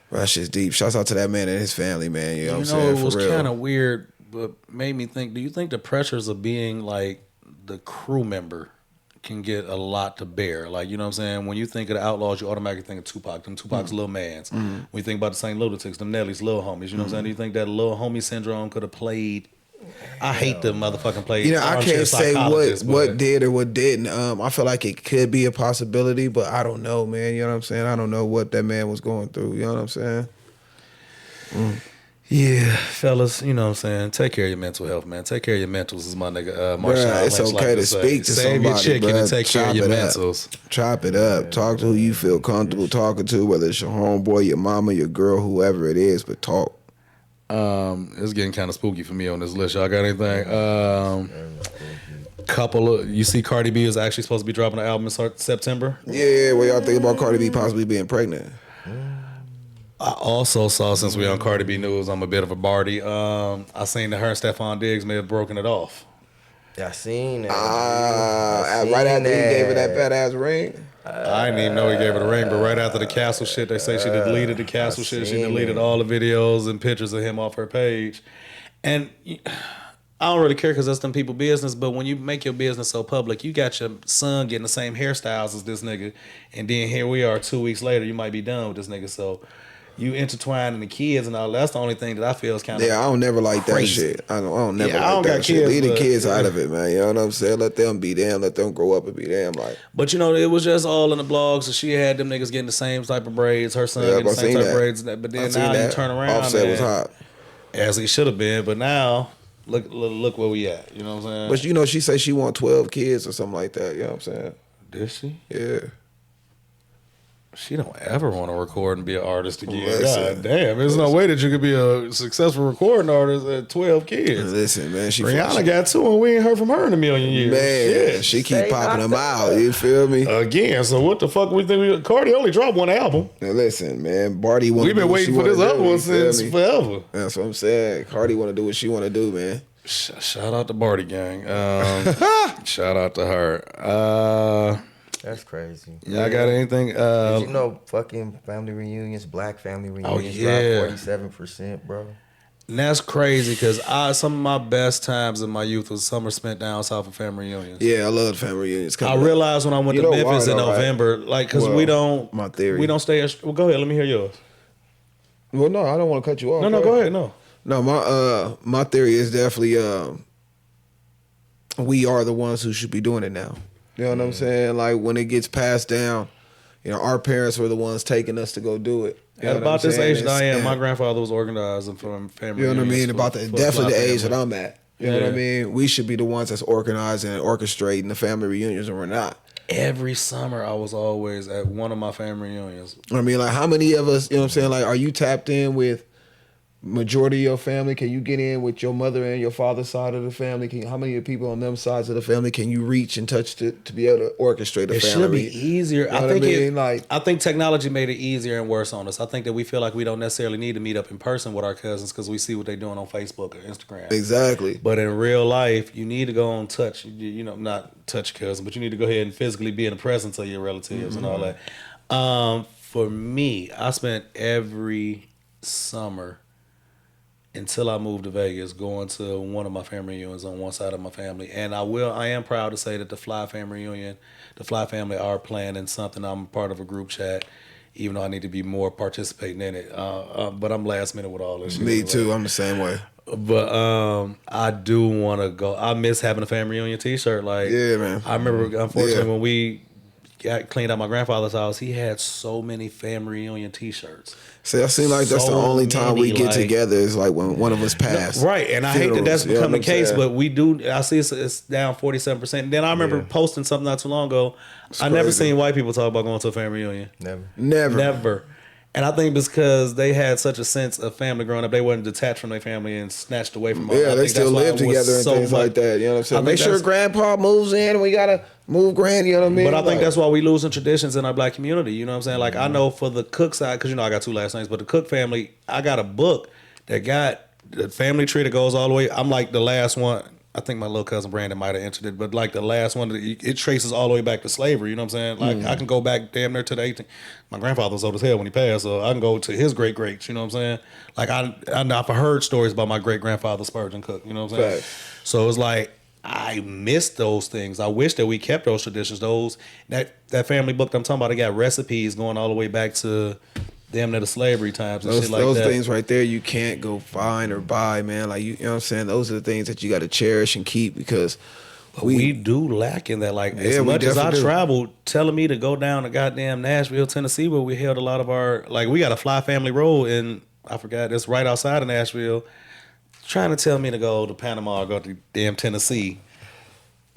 bro, that shit's deep. Shouts out to that man and his family, man. You know what I'm saying? It was kind of weird, but made me think. Do you think the pressures of being like the crew member can get a lot to bear? Like, you know what I'm saying? When you think of the Outlaws, you automatically think of Tupac. Them Tupac's little mans. When you think about the St. Lunatics, them Nelly's little homies. You know what I'm saying? Do you think that little homie syndrome could have played? I hate the motherfucking play. I can't say what did or what didn't. I feel like it could be a possibility, but I don't know, man. You know what I'm saying? I don't know what that man was going through. You know what I'm saying? Yeah, fellas, you know what I'm saying? Take care of your mental health, man. Take care of your mentals, as my nigga Marshall It's okay to speak to Save somebody, your chicken and take care of your mentals. Chop it up. Talk to who you feel comfortable talking to, whether it's your homeboy, your mama, your girl, whoever it is, but talk. It's getting kind of spooky for me on this list. Y'all got anything? You see Cardi B is actually supposed to be dropping an album in September? Yeah, what y'all think about Cardi B possibly being pregnant? I also saw, since we on Cardi B news, I'm a bit of a Barty. I seen that her and Stephon Diggs may have broken it off. I seen that. Right after he gave her that fat ass ring? I didn't even know he gave her the ring, but right after the castle shit, they say she deleted the castle shit. She deleted all the videos and pictures of him off her page. And I don't really care because that's them people business, but when you make your business so public, you got your son getting the same hairstyles as this nigga, and then here we are 2 weeks later, you might be done with this nigga. So you intertwining the kids and all. That's the only thing that I feel is kind of I don't never like crazy. that shit. I don't never Yeah, I like don't that got shit. kids, Leave the but- kids out of it, man. You know what I'm saying? Let them be them. Let them grow up and be them. Like, But you know, it was just all in the blogs. So she had them niggas getting the same type of braids. Her son Yeah, getting the I same seen type of that. braids. But I then seen now you that. turn around Offset and, was hot. as he should have been. But now look where we at. You know what I'm saying? But you know, she say she want 12 kids or something like that. You know what I'm saying? Did she? Yeah. She don't ever want to record and be an artist again. Listen. God damn, there's no way that you could be a successful recording artist at 12 kids. Listen, man. Rihanna got 2 and we ain't heard from her in a million years. Man, Shit. she keep popping them out. You feel me? Again, so what the fuck we think? Cardi only dropped 1 album. Now listen, man. Barty want. We've been waiting for this other one since forever. That's what I'm saying. Cardi want to do what she want to do, man. Shout out to Barty Gang. Shout out to her. That's crazy. Y'all got anything? Did you know fucking family reunions, black family reunions yeah. dropped 47%, bro? And that's crazy because some of my best times in my youth was summer spent down south of family reunions. Yeah, I love family reunions. I realized when I went You to know Memphis why, in though, right? November, like, because Well, we don't, my theory. we don't stay. Well, go ahead. Let me hear yours. Well, no, I don't want to cut you off. No, go ahead. No. No, my theory is definitely we are the ones who should be doing it now. You know what I'm saying? Like when it gets passed down, you know, our parents were the ones taking us to go do it. You know At what about I'm this saying? age that I am, my grandfather was organizing from family. You know what I mean? reunions About for definitely the Black age that family. I'm at. You know what I mean? We should be the ones that's organizing and orchestrating the family reunions, and we're not. Every summer, I was always at one of my family reunions. I mean, like, how many of us, you know what I'm saying? Like, are you tapped in with majority of your family? Can you get in with your mother and your father's side of the family? How many of the people on them sides of the family can you reach and touch to be able to orchestrate a It family? should be easier. You know I what think I mean? I think technology made it easier and worse on us. I think that we feel like we don't necessarily need to meet up in person with our cousins because we see what they're doing on Facebook or Instagram. Exactly. But in real life, you need to go on touch. You know, not touch your cousin, but you need to go ahead and physically be in the presence of your relatives and all that. For me, I spent every summer until I moved to Vegas, going to one of my family reunions on one side of my family. And I am proud to say that the Fly family reunion, the Fly family are planning something. I'm part of a group chat, even though I need to be more participating in it. But I'm last minute with all this shit. Me anyway. too. I'm the same way. But I do want to go. I miss having a family reunion T-shirt. Like, Yeah, man. I remember, unfortunately, Yeah. when we got cleaned out my grandfather's house, he had so many family reunion T-shirts. See, I seem like that's the So only time we many, get like- together is like when one of us passed. Right, and I hate that that's Funerals, you know become the what I'm case, saying? but we do. I see it's down 47%. Then I remember posting something not too long ago. I never crazy. seen white people talk about going to a family reunion. Never. Never. And I think it's because they had such a sense of family growing up, they wasn't detached from their family and snatched away from. Yeah, I they think still that's why live it was together and so things much- like that. You know what I'm saying? I Make think sure that's- grandpa moves in and we gotta move grand, you know what I mean? But I think Like, that's why we losing traditions in our black community. You know what I'm saying? Like I know for the Cook side, because you know I got 2 last names, but the Cook family, I got a book that got the family tree that goes all the way. I'm like the last one. I think my little cousin Brandon might have entered it, but like the last one, it traces all the way back to slavery. You know what I'm saying? Like I can go back damn near to the 18. My grandfather was old as hell when he passed, so I can go to his great greats. You know what I'm saying? Like I've heard stories about my great grandfather Spurgeon Cook. You know what I'm saying? Facts. So it's like I miss those things. I wish that we kept those traditions. That family book that I'm talking about, they got recipes going all the way back to damn near the slavery times and shit like those that. things right there you can't go find or buy, man. Like you know what I'm saying? Those are the things that you got to cherish and keep because we do lack in that. Like as Yeah, we much as I definitely do. traveled, telling me to go down to goddamn Nashville, Tennessee, where we held a lot of our we got a Fly Family Road in I forgot it's right outside of Nashville. Trying to tell me to go to Panama or go to damn Tennessee.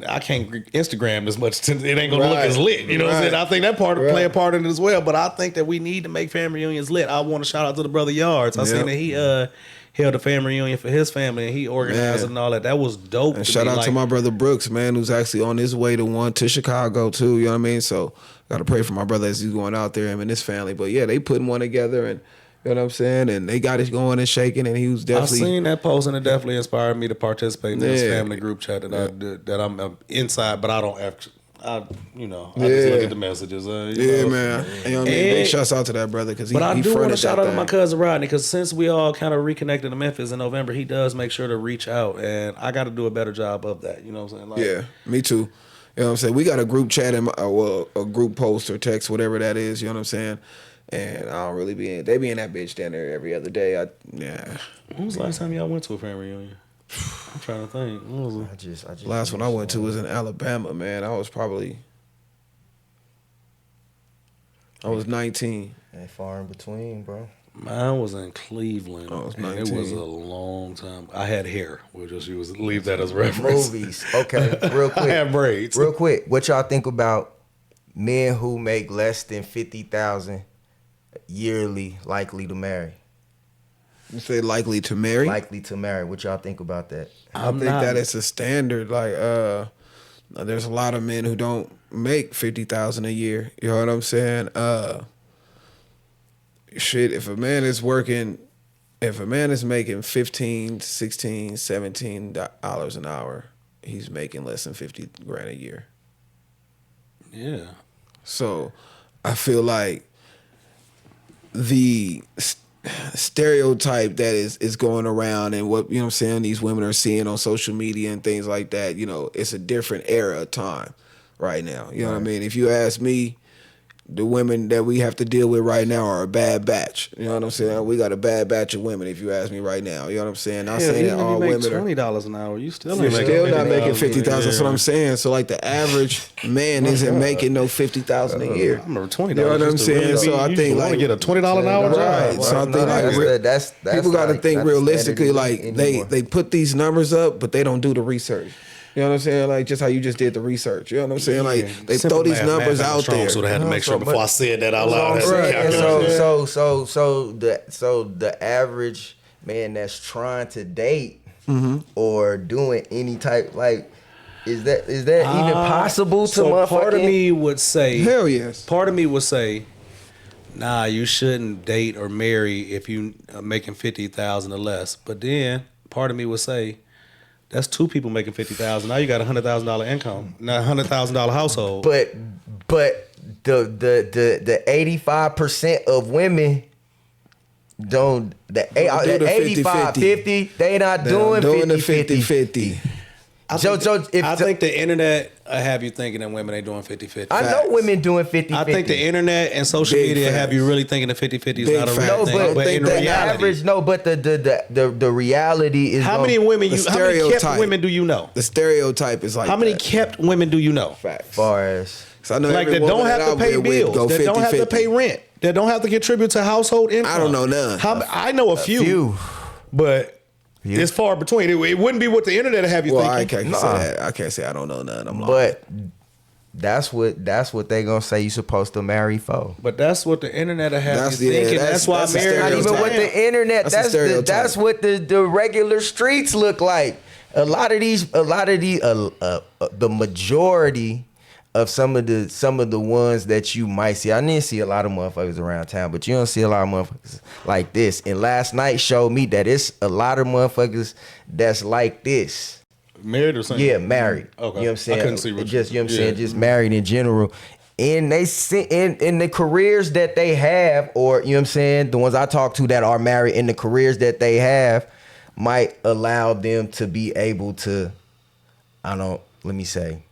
I can't Instagram as much. It ain't gonna look Right. as lit. You know what I'm saying? Right. I think that part Right. play a part in it as well. But I think that we need to make family reunions lit. I want to shout out to the brother Yards. I seen Yep. that he held a family reunion for his family and he organized Man. it and all that. That was dope. And to shout me. out Like, to my brother Brooks, man, who's actually on his way to Chicago too. You know what I mean? So got to pray for my brother as he's going out there, him and his family. But yeah, they putting one together, and you know what I'm saying. And they got it going and shaking, and he was I definitely. seen that post and it definitely inspired me to participate in this Yeah. family group chat that I'm inside, but I don't I just look at the messages. Man. And, big shouts out to that brother because But I do want to shout out to my cousin. cousin Rodney because since we all kind of reconnected in Memphis in November, he does make sure to reach out, and I got to do a better job of that. You know what I'm saying? Like, Yeah, me too. You know what I'm saying? We got a group chat and a group post or text, whatever that is. You know what I'm saying? And I don't really be in. They be in that bitch down there every other day. When was the last time y'all went to a family reunion? I'm trying to think. When was it? I just Last one I went to was in Alabama, man. I was 19. ain't far in between, bro. Mine was in Cleveland. I was and it 19. was a long time. I had hair. We'll just leave that as reference. Movies. Okay, real quick. I had braids. Real quick, what y'all think about men who make less than 50,000 yearly likely to marry? You say likely to marry? Likely to marry. What y'all think about that? I think that it's a standard. Like, there's a lot of men who don't make 50,000 a year. You know what I'm saying? Shit, if a man is making 15, 16, 17 dollars an hour, he's making less than 50 grand a year. Yeah. So I feel like the stereotype that is going around and what, you know what I'm saying, these women are seeing on social media and things like that, you know, it's a different era of time right now. You know what I mean? If you ask me, the women that we have to deal with right now are a bad batch. You know what I'm saying? We got a bad batch of women, if you ask me right now. You know what I'm saying? Not saying that all women are $20 an hour. You still you're ain't still not $50,000 making 50,000. a That's what year. I'm saying. So like the average man isn't making no 50,000 a year. I remember $20. You know what I'm used to really saying? So be- I you think used to like wanna get a $20 an hour right. job. So I think like that's people got to like, think that's realistically. standard Like anymore. they put these numbers up, but they don't do the research. You know what I'm saying? Like just how you just did the research. You know what I'm saying? Like they Simple throw these math, numbers math out there. So I had to make So, sure before but- I said that out loud. I had to Right. calculate. So the average man that's trying to date or doing any type like is that even possible to So part of motherfucking- me would say, Hell yes. Part of me would say, nah, you shouldn't date or marry if you are making 50,000 or less. But then part of me would say, that's two people making 50,000. Now you got $100,000 income, not $100,000 household. But the 85% of women don't the do the 85 50-50. 50 they not doing doing the 50 50-50. I think the internet have you thinking that women ain't doing 50-50. I know women doing 50 I think the internet and social Big media have facts. you really thinking that 50-50 is Big not a real facts. no, thing. but, But in the reality, average no, but the reality is how many women The how many kept stereotype. women do you know? The stereotype is like How many that. kept women do you know? Facts. far as So I know Like every that don't woman have that to I've pay been with bills, go that don't have to 50-50. pay rent, that don't have to contribute to household income. I don't know none. I know a few, but it's far between. It wouldn't be what the internet have you Well, I thinking. can't say that. I can't say I don't know none. I'm lying. but that's what they gonna say you supposed to marry for. But that's what the internet have That's- you yeah, thinking. that's- That's why that's a marriage Not is even what stereotype. the internet. That's a That's stereotype. that's what the regular streets look like. A lot of the majority of some of the ones that you might see. I didn't see a lot of motherfuckers around town, but you don't see a lot of motherfuckers like this. And last night showed me that it's a lot of motherfuckers that's like this. married or something. Yeah, married. Okay. You know what I'm saying? I couldn't see what just you know what I'm yeah. saying, just married in general. And they in the careers that they have, or you know what I'm saying, the ones I talk to that are married in the careers that they have might allow them to be able to, let me say,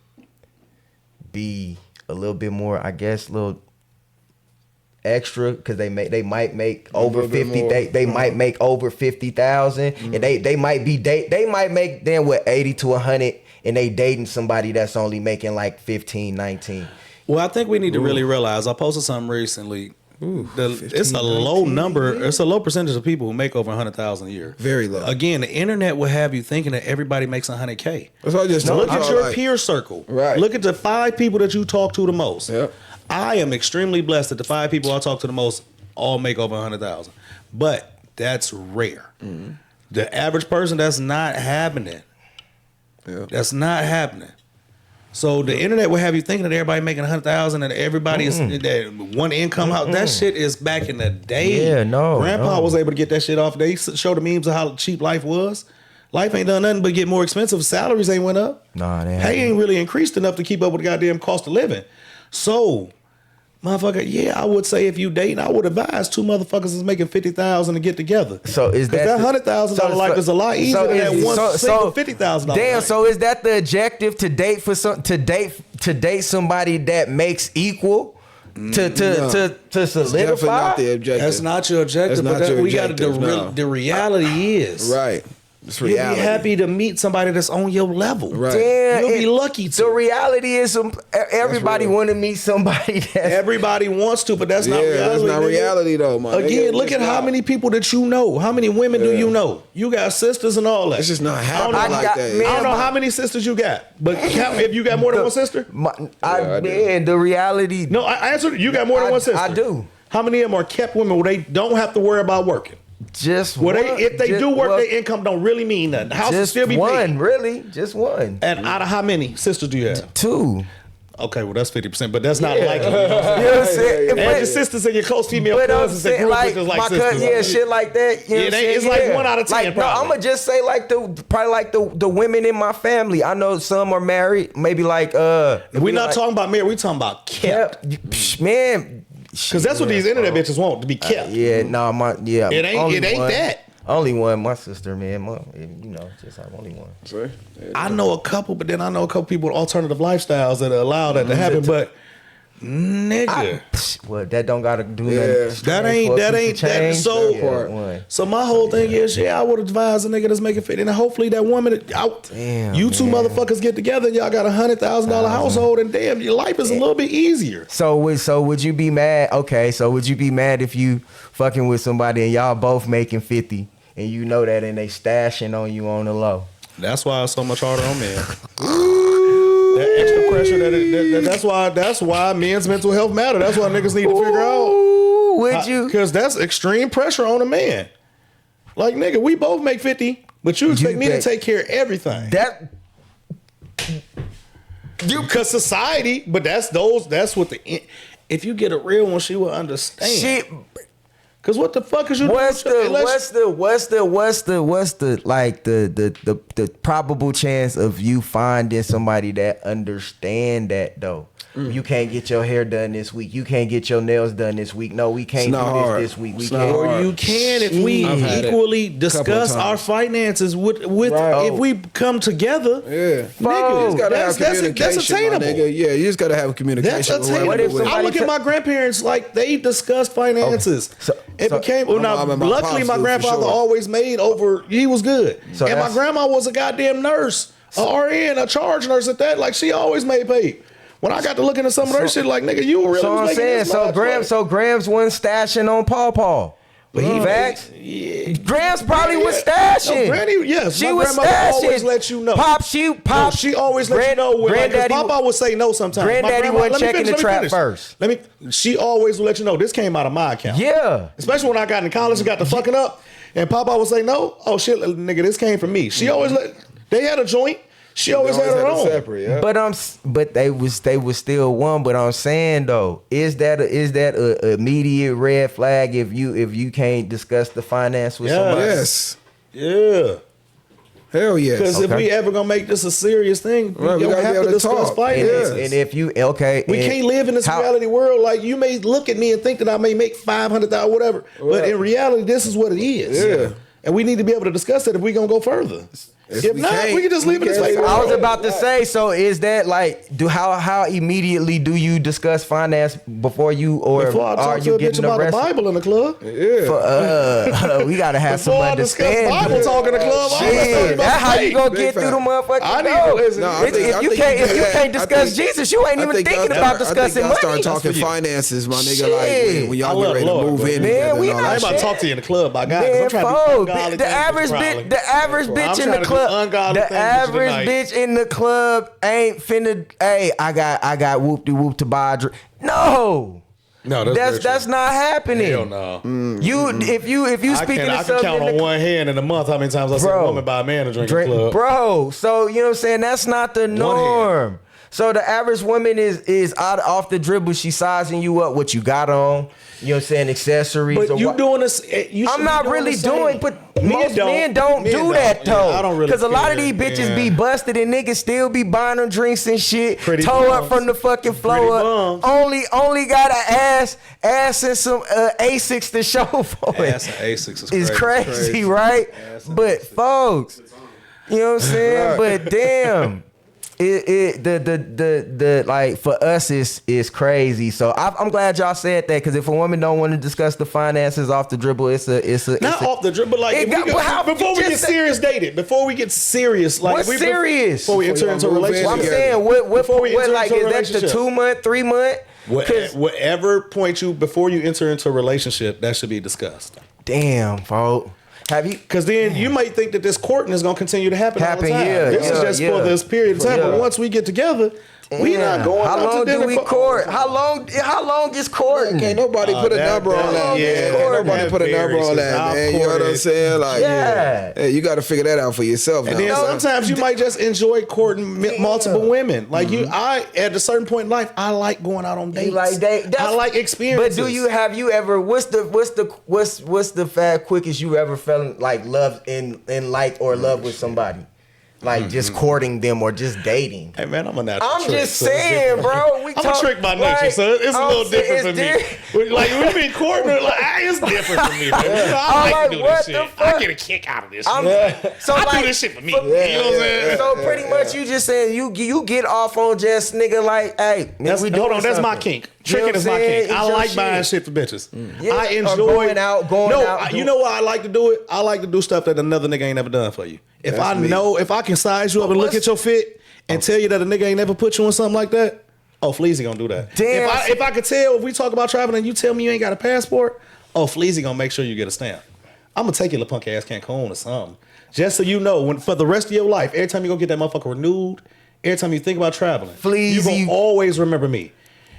be a little bit more, I guess, a little extra because they might make over little bit 50. more. They might make over 50,000, and they might make then with 80 to 100, and they dating somebody that's only making like 15, 19. Well, I think we need to really realize. I posted something recently. It's a low number. It's a low percentage of people who make over 100,000 a year. Very low. Again, the internet will have you thinking that everybody makes 100K. That's what I just told Look at y'all, your like, peer circle. Right. Look at the 5 people that you talk to the most. Yep. I am extremely blessed that the 5 people I talk to the most all make over 100,000. But that's rare. Mm-hmm. The average person, that's not happening. Yeah. That's not happening. So the internet will have you thinking that everybody making 100,000 and everybody is that one income house. That shit is back in the day. Yeah, no, Grandpa no. was able to get that shit off. They showed the memes of how cheap life was. Life ain't done nothing but get more expensive. Salaries ain't went up. Nah, they Pay ain't. ain't really increased enough to keep up with the goddamn cost of living. So, motherfucker, yeah, I would say if you dating, I would advise two motherfuckers is making 50,000 to get together. So is that that $100,000 life is a lot easier than that one single $50,000. Damn. life. So is that the objective to date to date somebody that makes equal? To Definitely solidify. not the objective. That's not your objective. That's but not your we got objective, no. the reality is Right. It's you'll reality. be happy to meet somebody that's on your level. Right. Damn, You'll be lucky to. The reality is, everybody real. want to meet somebody that's Everybody wants to, but that's not Yeah, reality. that's not nigga. reality though, man. Again, look at how many people that you know. How many women do you know? You got sisters and all that. It's just not I don't know, happening like that. I don't know how many sisters you got, but count if you got more than one sister. I do. The reality. No, I answered. You got more than one sister. I do. How many of them are kept women where they don't have to worry about working? Just Well, one. if they do work, their income don't really mean nothing. The house will just still be one, paid. really, just one. And out of how many sisters do you have? Two. Okay, well that's 50%, but that's not likely. You know what I'm saying? And But- your sisters and your close female But I'm cousins that saying, grew up like, with us like my sisters. cousin, yeah, shit like that. You know Yeah, what I'm they- saying? it's like 1 out of 10 Like, no, probably. I'm gonna just say like the women in my family. I know some are married. Maybe like We're not talking about married. We're talking about kept. Man, Because that's what these internet bitches want, to be kept. Yeah, no, It ain't that. Only one, my sister, man. You know, just have only one. See? I know a couple, but then I know a couple people with alternative lifestyles that allow that to happen. But nigga, Well, that don't gotta do Yeah. nothing. that ain't that. So, one. so my whole thing is, yeah, I would advise a nigga that's making 50, and hopefully that woman, Damn, you two man. motherfuckers get together, and y'all got $100,000 household, and damn, your life is a little bit easier. So would you be mad? Okay, so would you be mad if you fucking with somebody and y'all both making 50 and you know that and they stashing on you on the low? That's why it's so much harder on men. That extra pressure. That's why men's mental health matter. That's why niggas need to figure out. Ooh, would you? Because that's extreme pressure on a man. Like, nigga, we both make 50, but you expect me to take care of everything. That Because society, but that's what if you get a real one, she will understand. shit. Because what the fuck is you What's doing? the probable chance of you finding somebody that understand that though? You can't get your hair done this week. You can't get your nails done this week. No, we can't do not this hard. this week. We It's not can't. hard. Or you can if we I've had it equally a couple discuss of our times. finances with Right. if we come together. Yeah. Nigga, You just gotta have that's communication, my attainable. nigga. Yeah, you just gotta have communication. That's with whoever attainable. you're with. I look at my grandparents like they discussed finances. It became My mom and my luckily pops my do, for grandfather sure. always made over. He was good, So and my that's- grandma was a goddamn nurse, a RN, a charge nurse at that. Like she always made pay. When I got to looking at some of her shit, like nigga, you really So was I'm making saying, this so much, Grams, like- Grams wasn't stashing on Paw. But he facts. Yeah. Grams probably was Yeah. stashing. No, Granny, yes. She My was grandmother stashing. always let you know. Pop, No, she always let you know when like, 'cause Granddaddy, Papa would say no sometimes. My Granddaddy grandma- wasn't let me checking finish, the let me trap finish. first. She always would let you know this came out of my account. Yeah. Especially when I got in college and got to fucking up, and Papa would say no. Oh shit, nigga, this came from me. She always let. They had a joint. She always had her it own. separate, yeah. But they was still one. But I'm saying though, is that a immediate red flag if you can't discuss the finance with Yeah. somebody? Yes. Yeah. Hell yes. Because if we ever gonna make this a serious thing, Right, we we gotta have be able to to discuss talk. finances. And if you okay, We and can't live in this how- reality world. Like you may look at me and think that I may make 500,000, whatever, but in reality, this is what it is. Yeah. And we need to be able to discuss that if we're gonna go further. If we not, can't, we can just we leave it as can't. fake. I was about to say, so is that like how immediately do you discuss finance before you or Before I are talk to you a bitch getting about the arrested? Bible in the club. Yeah. We gotta have some Before I discuss understanding. Bible talk in the club, I always tell you Shit, about that's how you faith. gonna Big get through the fact. motherfucking I need door. to listen. No, I think- If I you think can't you if you do can't that. discuss I think- Jesus, you ain't I even think thinking y'all- about I discussing think y'all money. start talking for you. finances, my nigga. Shit. Like when I y'all love get ready to Lord, move but in man, together we and all not I that ain't about to shit. talk to you in the club by God. 'Cause Man, I'm trying to do folks, ungodly the things average probably. bitch, the average I'm bitch in trying the to do club, ungodly the things average tonight. bitch in the club ain't finna. Hey, I got whoop de whoop to buy a drink. No. No, That's not happening. Hell no. You if you speaking I to can count something on one hand in a month how many times I see a Bro. woman buy a man a drink in the club. bro. So you know what I'm saying? That's not the norm. So the average woman is out off the dribble. She sizing you up what you got on. You know what I'm saying? Accessories. But or you what- doing this? You should I'm be not doing really the same. doing, but Most men don't do that though. Yeah, I don't really Cause a lot of care. these bitches Yeah. be busted and niggas still be buying them drinks and shit. Pretty Toe up bums. from the fucking Pretty floor. bums. Only got an ass and some Asics to show for it. Ass and Asics It's crazy, right? Ass and But Asics. folks, you know what I'm saying? But damn. The like for us is crazy. So I'm glad y'all said that, because if a woman don't want to discuss the finances off the dribble, it's a Not off the dribble, like It if we got- go- but how- before we just get say- serious dated, before we get serious, like What's we, serious? before we enter Before into a y'all move in Well, I'm relationship. together. saying Before we what enter like into a is that the relationship. 2 month, 3 month? Whatever point you before you enter into a relationship, that should be discussed. Damn, folks. Have you? Because then you might think that this courting is going to continue to happen all the time. Yeah, This is yeah, just yeah. for this period of time. Yeah. But once we get together, we not going How out long to dinner. do we court? How long is courting? Can't nobody put a that- number on that- that, yeah, man. that- Can't nobody that put a number varies, on 'cause that, I've man. You know what I'm courted- saying? Like, Yeah. hey, you got to figure that out for yourself. And now, then son. sometimes you might just enjoy courting multiple women. Like I at a certain point in life, I like going out on dates. You like date? I like experiences. But have you ever? What's the quickest you ever felt like love in like or love with somebody? Like just courting them or just dating. Hey man, I'm a natural. I'm trick, just so it's saying, different. bro. I'm a trick by nature, so it's a little different for me. Like we've been courting, like it's different for me. Man. You know, I I'm like to do like, this what shit. the I fuck? get a kick out of this. I'm, shit. so I like, do this shit for me. You know what I'm saying? So pretty much you just saying you get off on just nigga like, hey, That's, we hold doing on, that's my something. kink. You know Tricking what is my I'm saying? kink. I It's your like buying shit. shit for bitches. Yeah, I or enjoy going out You know why I like to do it? I like to do stuff that another nigga ain't never done for you. If That's me. if I can size you up and look at your fit and tell you that a nigga ain't never put you on something like that, oh, Fleazy gonna do that. Damn. If I could tell, if we talk about traveling and you tell me you ain't got a passport, oh, Fleazy gonna make sure you get a stamp. I'm gonna take you to punk ass Cancun or something. Just so you know, for the rest of your life, every time you go get that motherfucker renewed, every time you think about traveling, you Fleazy. gonna always remember me.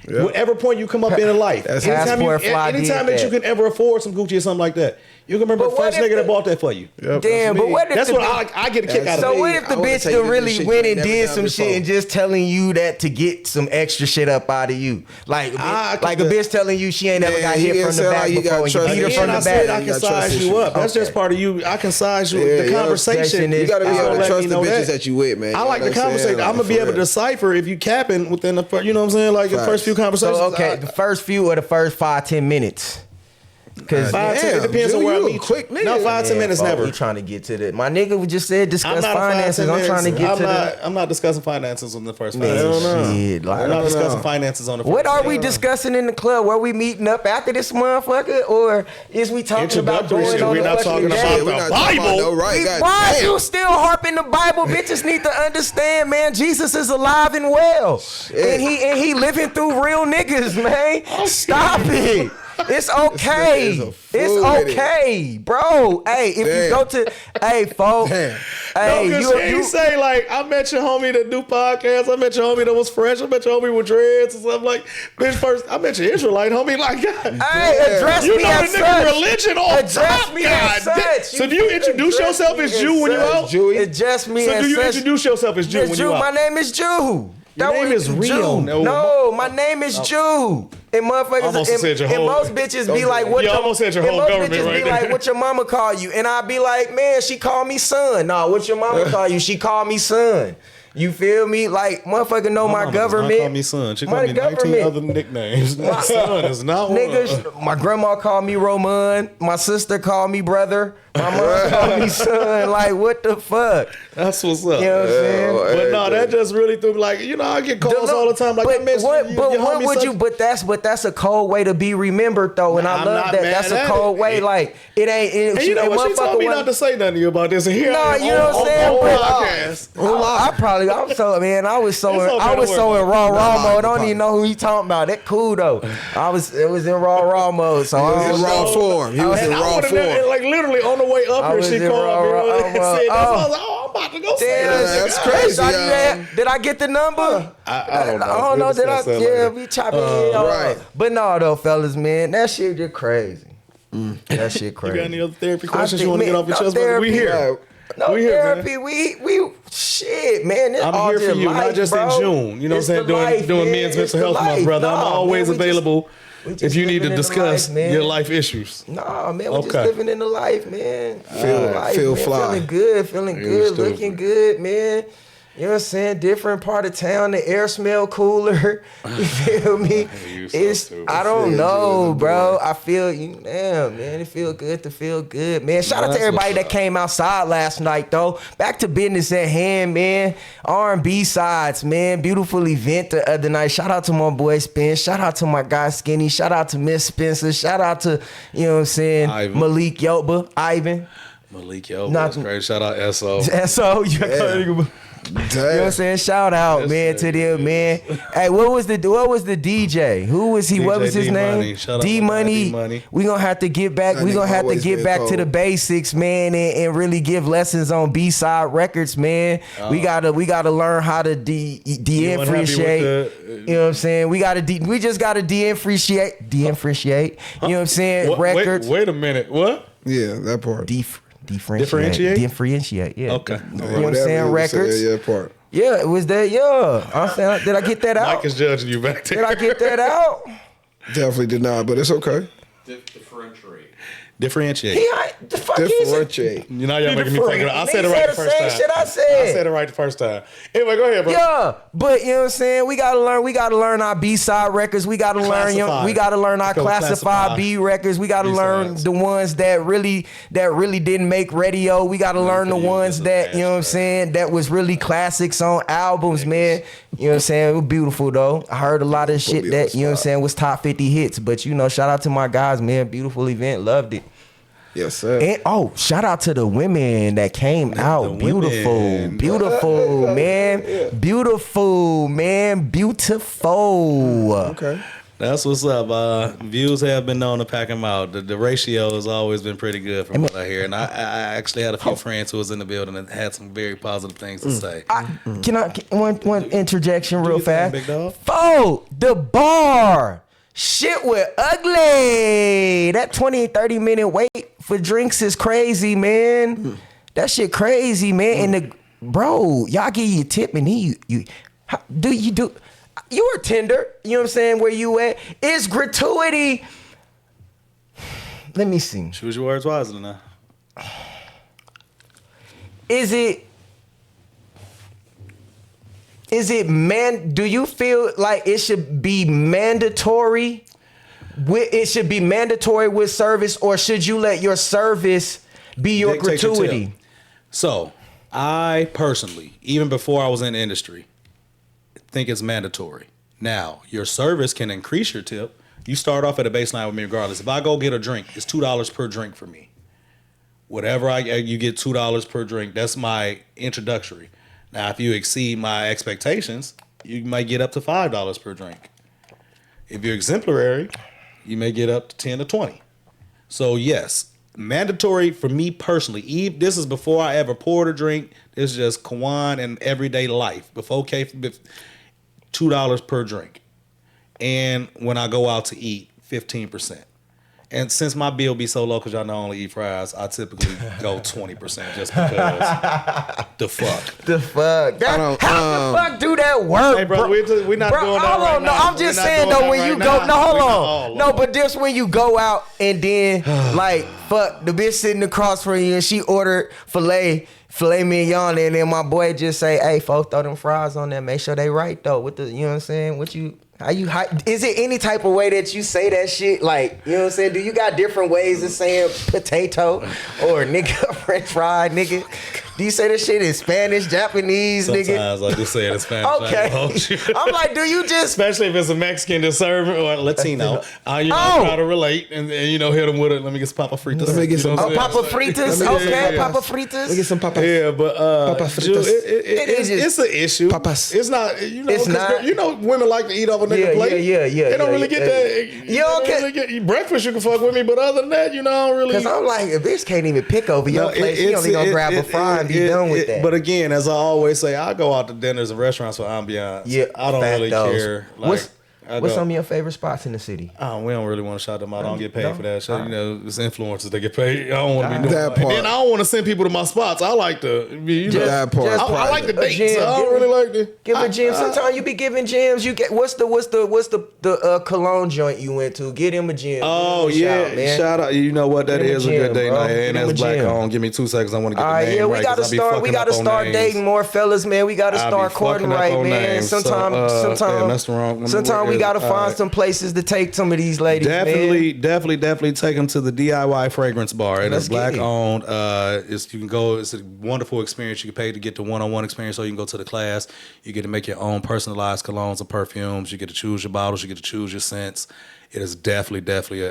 Yeah. Whatever point you come up in life, That's Passport Fly anytime did that you that. can ever afford some Gucci or something like that, you can remember But the what first if nigga the- that bought that for you. Yep, Damn, me. but what if That's the what bitch- I get a kick out of. So it. what if the I wanna bitch take you done to really shit went you and never did done some before? shit and just telling you that to get some extra shit up out of you? Like, I like a could- bitch telling you she ain't never Man, got you hit can from the sound back like you before got and you trust beat her issues. from Again, the I said back. I You can got trust size you issues. up. That's just Okay. part of you. I can size you. Yeah, The you know, conversation. conversation is- You got to be is able gonna to let trust me the know bitches that. that you with, man. I like the You know what I'm saying? conversation. I'm gonna be for able to real. decipher if you capping within the you know what I'm saying, like the Facts. first few conversations. So okay, the first few or the first 5-10 minutes. Cause Five, Damn, 10, it depends on Drew, where I you a meet you. quick nigga. No, 5 10 minutes never. We trying to get to the. My nigga just said I'm discuss not a 5, 10 finances. I'm minutes. trying to get to the. I'm not discussing finances on the first 5 Man, minutes. shit, like- I'm not discussing no. finances on the first. What are we discussing in the club? Were we meeting up after this motherfucker, or is we talking about Introductory going shit. on We're the not fucking talking date? about Yeah, we're the not talking about Bible. no right. God Why damn. you still harping the Bible? Bitches need to understand, man. Jesus is alive and well, and he living through real niggas, man. Stop it. It's okay. This nigga is a It's fool with it. okay, bro. Hey, if you Damn. go to, hey, folks. Damn. Hey, No, you, you say like, I met your homie that do podcasts. I met your homie that was fresh. I met your homie with dreads or something like. Bitch, first I met your Israelite homie. Like, God, Hey, address you me know the as nigga such. religion on Address top. me God, as such. so do you introduce address yourself me as Jew when you such. out? Jewy? Address me So as do you such. introduce yourself as Jew It's when Jew. you out? My name is Jew. Your name is real. Jew. No, my name is Jew. And motherfuckers, Almost said your and whole- most bitches be like, "What?" You almost said your and whole most government bitches right be like, there. "What your mama call you?" And I be like, "Man, she called me son." Nah, what your mama call you? She called me son. You feel me? Like motherfucker know my mama does not government. call me son. She My called me 19 government. other nicknames. Son is not one. Niggas, my grandma called me Roman. My sister called me brother. My mom called me son. Like, what the fuck? That's what's up. You know what I'm saying? But no, that just really threw me like, you know, I get calls all the time. Like, I miss what, you, but your what homie would such- you? But that's a cold way to be remembered, though, and I I'm love not that. mad That's a at cold it. way. Like it ain't. And you know what? She told me not to say nothing to you about this. And here No, I am you know what I'm saying? on But, podcast. I'm so man. I was so It's okay, I was don't so worry in raw Nah, mode. I don't nah. even know who you talking about. That cool though. It was in raw mode. So He I was in don't raw know. form. He was in And I raw would've form. been, like literally on the way up I here, was she in called raw, me raw, and said that. So I oh. was like, oh, I'm about to go say Damn, that. that's crazy, Shawty, yeah. Did I get the number? I don't know. I don't We know. Did I? discuss that Yeah, later. we chopping it up. right. But no, though, fellas, man, that shit just crazy. That shit You crazy. got any other therapy I questions you think, want to get man, off your no chest? Brother? We therapy. here. No We here, man. therapy. We shit, man. This I'm all here for just you, life, not just bro. in June. You know what I'm It's saying? the life, Doing man. men's It's mental the health month, life. brother. I'm Nah, always man, we just- available. We just If you need living to in the discuss life, man. your life issues. Nah, man, we're just Okay. living in the life, man. Feel fly. Feeling good, feeling You good, stupid. looking good, man. You know what I'm saying? Different part of town, the air smell cooler. You feel me? You so It's stupid. I don't Yeah, know, dude, bro. I feel you, damn, man. It feel good to feel good, man. Shout out to That's everybody what's that up. came outside last night, though. Back to business at hand, man. R&B sides, man. Beautiful event the other night. Shout out to my boy Spin. Shout out to my guy Skinny. Shout out to Miss Spencer. Shout out to, you know what I'm saying, Ivan. Malik Yoba, Ivan. Malik, yo, Not- that's great. Shout out SO. So you know what I'm saying? Shout out, Yes, man, to sir. them, man. Hey, what was the DJ? Who was he? What DJ was his D-Money. name? Shout out D my guy Money. D-Money. We gonna have to get back. That We nigga gonna have to always get been back to the cold. basics, man, and really give lessons on B-side records, man. We gotta learn how to de-differentiate. You know what I'm saying? We just gotta de-differentiate. You know what I'm saying? What? Records. Wait a minute. What? Yeah, that part. Differentiate. Differentiate. Yeah. Okay. You know what I'm saying? Whatever you said, Records. Yeah, part. Yeah, it was that. Yeah, I'm saying, did I get that out? Mike is judging you back Did there. I get that out? Definitely did not, but it's okay. Differentiate. The fuck is it? Differentiate. You know y'all making me fucking up. I said it Nigga right said the first same time. shit I I said. said it right the first time. Anyway, go ahead, bro. Yeah, but you know what I'm saying? We gotta learn our B-side records. We gotta learn our Go classified classify. B records. We gotta learn B-sides. the ones that really didn't make radio. We gotta learn the for you, ones this is that, you know what I'm abstract. saying, that was really classics on albums, man. You know what I'm saying? It was beautiful though. I heard a lot of shit me on that, the you know what I'm spot. saying, was top 50 hits. But you know, shout out to my guys, man. Beautiful event, loved it. Yes, sir. And shout out to the women that came out. Beautiful, women. beautiful, man. Beautiful, man. Beautiful. Okay. That's what's up. Views have been known to pack them out. The ratio has always been pretty good from what I hear. And I actually had a few friends who was in the building and had some very positive things to say. One interjection real your thing, fast. big dog. The bar. Shit with ugly. That 20-30 minute wait for drinks is crazy, man. That shit crazy, man. And bro, y'all give you a tip and then you were tender. You know what I'm saying? Where you at? Is gratuity. Let me see. Choose your words wisely now. Is it do you feel like it should be mandatory? It should be mandatory with service, or should you let your service be your Dictate your gratuity? tip. So, I personally, even before I was in the industry, think it's mandatory. Now, your service can increase your tip. You start off at a baseline with me regardless. If I go get a drink, it's $2 per drink for me. Whatever you get $2 per drink. That's my introductory. Now, if you exceed my expectations, you might get up to $5 per drink. If you're exemplary, you may get up to 10 to 20. So yes, mandatory for me personally. This is before I ever poured a drink. This is just Kawan and everyday life. Before $2 per drink. And when I go out to eat, 15%. And since my bill be so low, because y'all know I only eat fries, I typically go 20% just because the fuck. The fuck? How the fuck do that work? Hey, bro, we're not doing that hold right on, now. I'm We're just not saying doing though, that when right you now. go, no, hold We're not- on. oh, No, Lord. but just when you go out and then like fuck the bitch sitting across from you and she ordered filet mignon and then my boy just say, hey, folks, throw them fries on there. Make sure they right though. With the, you know what I'm saying? Is it any type of way that you say that shit? Like, you know what I'm saying? Do you got different ways of saying potato or nigga, french fry, nigga? Do you say that shit in Spanish, Japanese, nigga? Sometimes I just say it in Spanish. I ain't gonna hold you. Okay. I'm like, do you just Especially if it's a Mexican to serve or Latino. I try to relate and hit them with it. Let me get some papa fritas. Let me get some- You know what I'm saying? Papa fritas? Let me get Okay, some Papa fritas. Look at some papas. Yeah, but Papas Ju, fritas. it's an issue. Papas. It's not. It's 'cause not. women like to eat off a nigga Yeah, plate. yeah. They don't really get that. You don't really get breakfast. You can fuck with me, but other than that, I don't really. Because I'm like, a bitch can't even pick over your plate. She only gonna grab a fry and be done with that. But again, as I always say, I go out to dinners and restaurants for ambiance. Yeah, I don't really factos. care. Like, What's- What's some of your favorite spots in the city? Oh, we don't really want to shout them out. I don't get paid No? for that shit. You know, it's influencers that get paid. I don't want to be doing That that. And part. then I don't want to send people to my spots. I like to be, you know. That part. I like the A dates. gym. I don't really like the. Give a gym. Sometimes you be giving gyms. You get what's the cologne joint you went to? Get him a gym. Oh Give him a yeah, shout, man. shout out. You know what? That Get him a is a good gym, date bro. night, Get and him a that's black gym. on. Give me 2 seconds. I want to get All the right, name yeah, right. we gotta 'cause I be start. We fucking gotta up on start names. dating more fellas, man. We gotta I be start courting fucking up right, on man. names. So, Sometimes, damn, that's the wrong one. sometimes we gotta find some places to take some of these ladies, man. Definitely take them to the DIY fragrance bar. It Let's is get black it. owned. You can go. It's a wonderful experience. You can pay to get the one-on-one experience, so you can go to the class. You get to make your own personalized colognes and perfumes. You get to choose your bottles. You get to choose your scents. It is definitely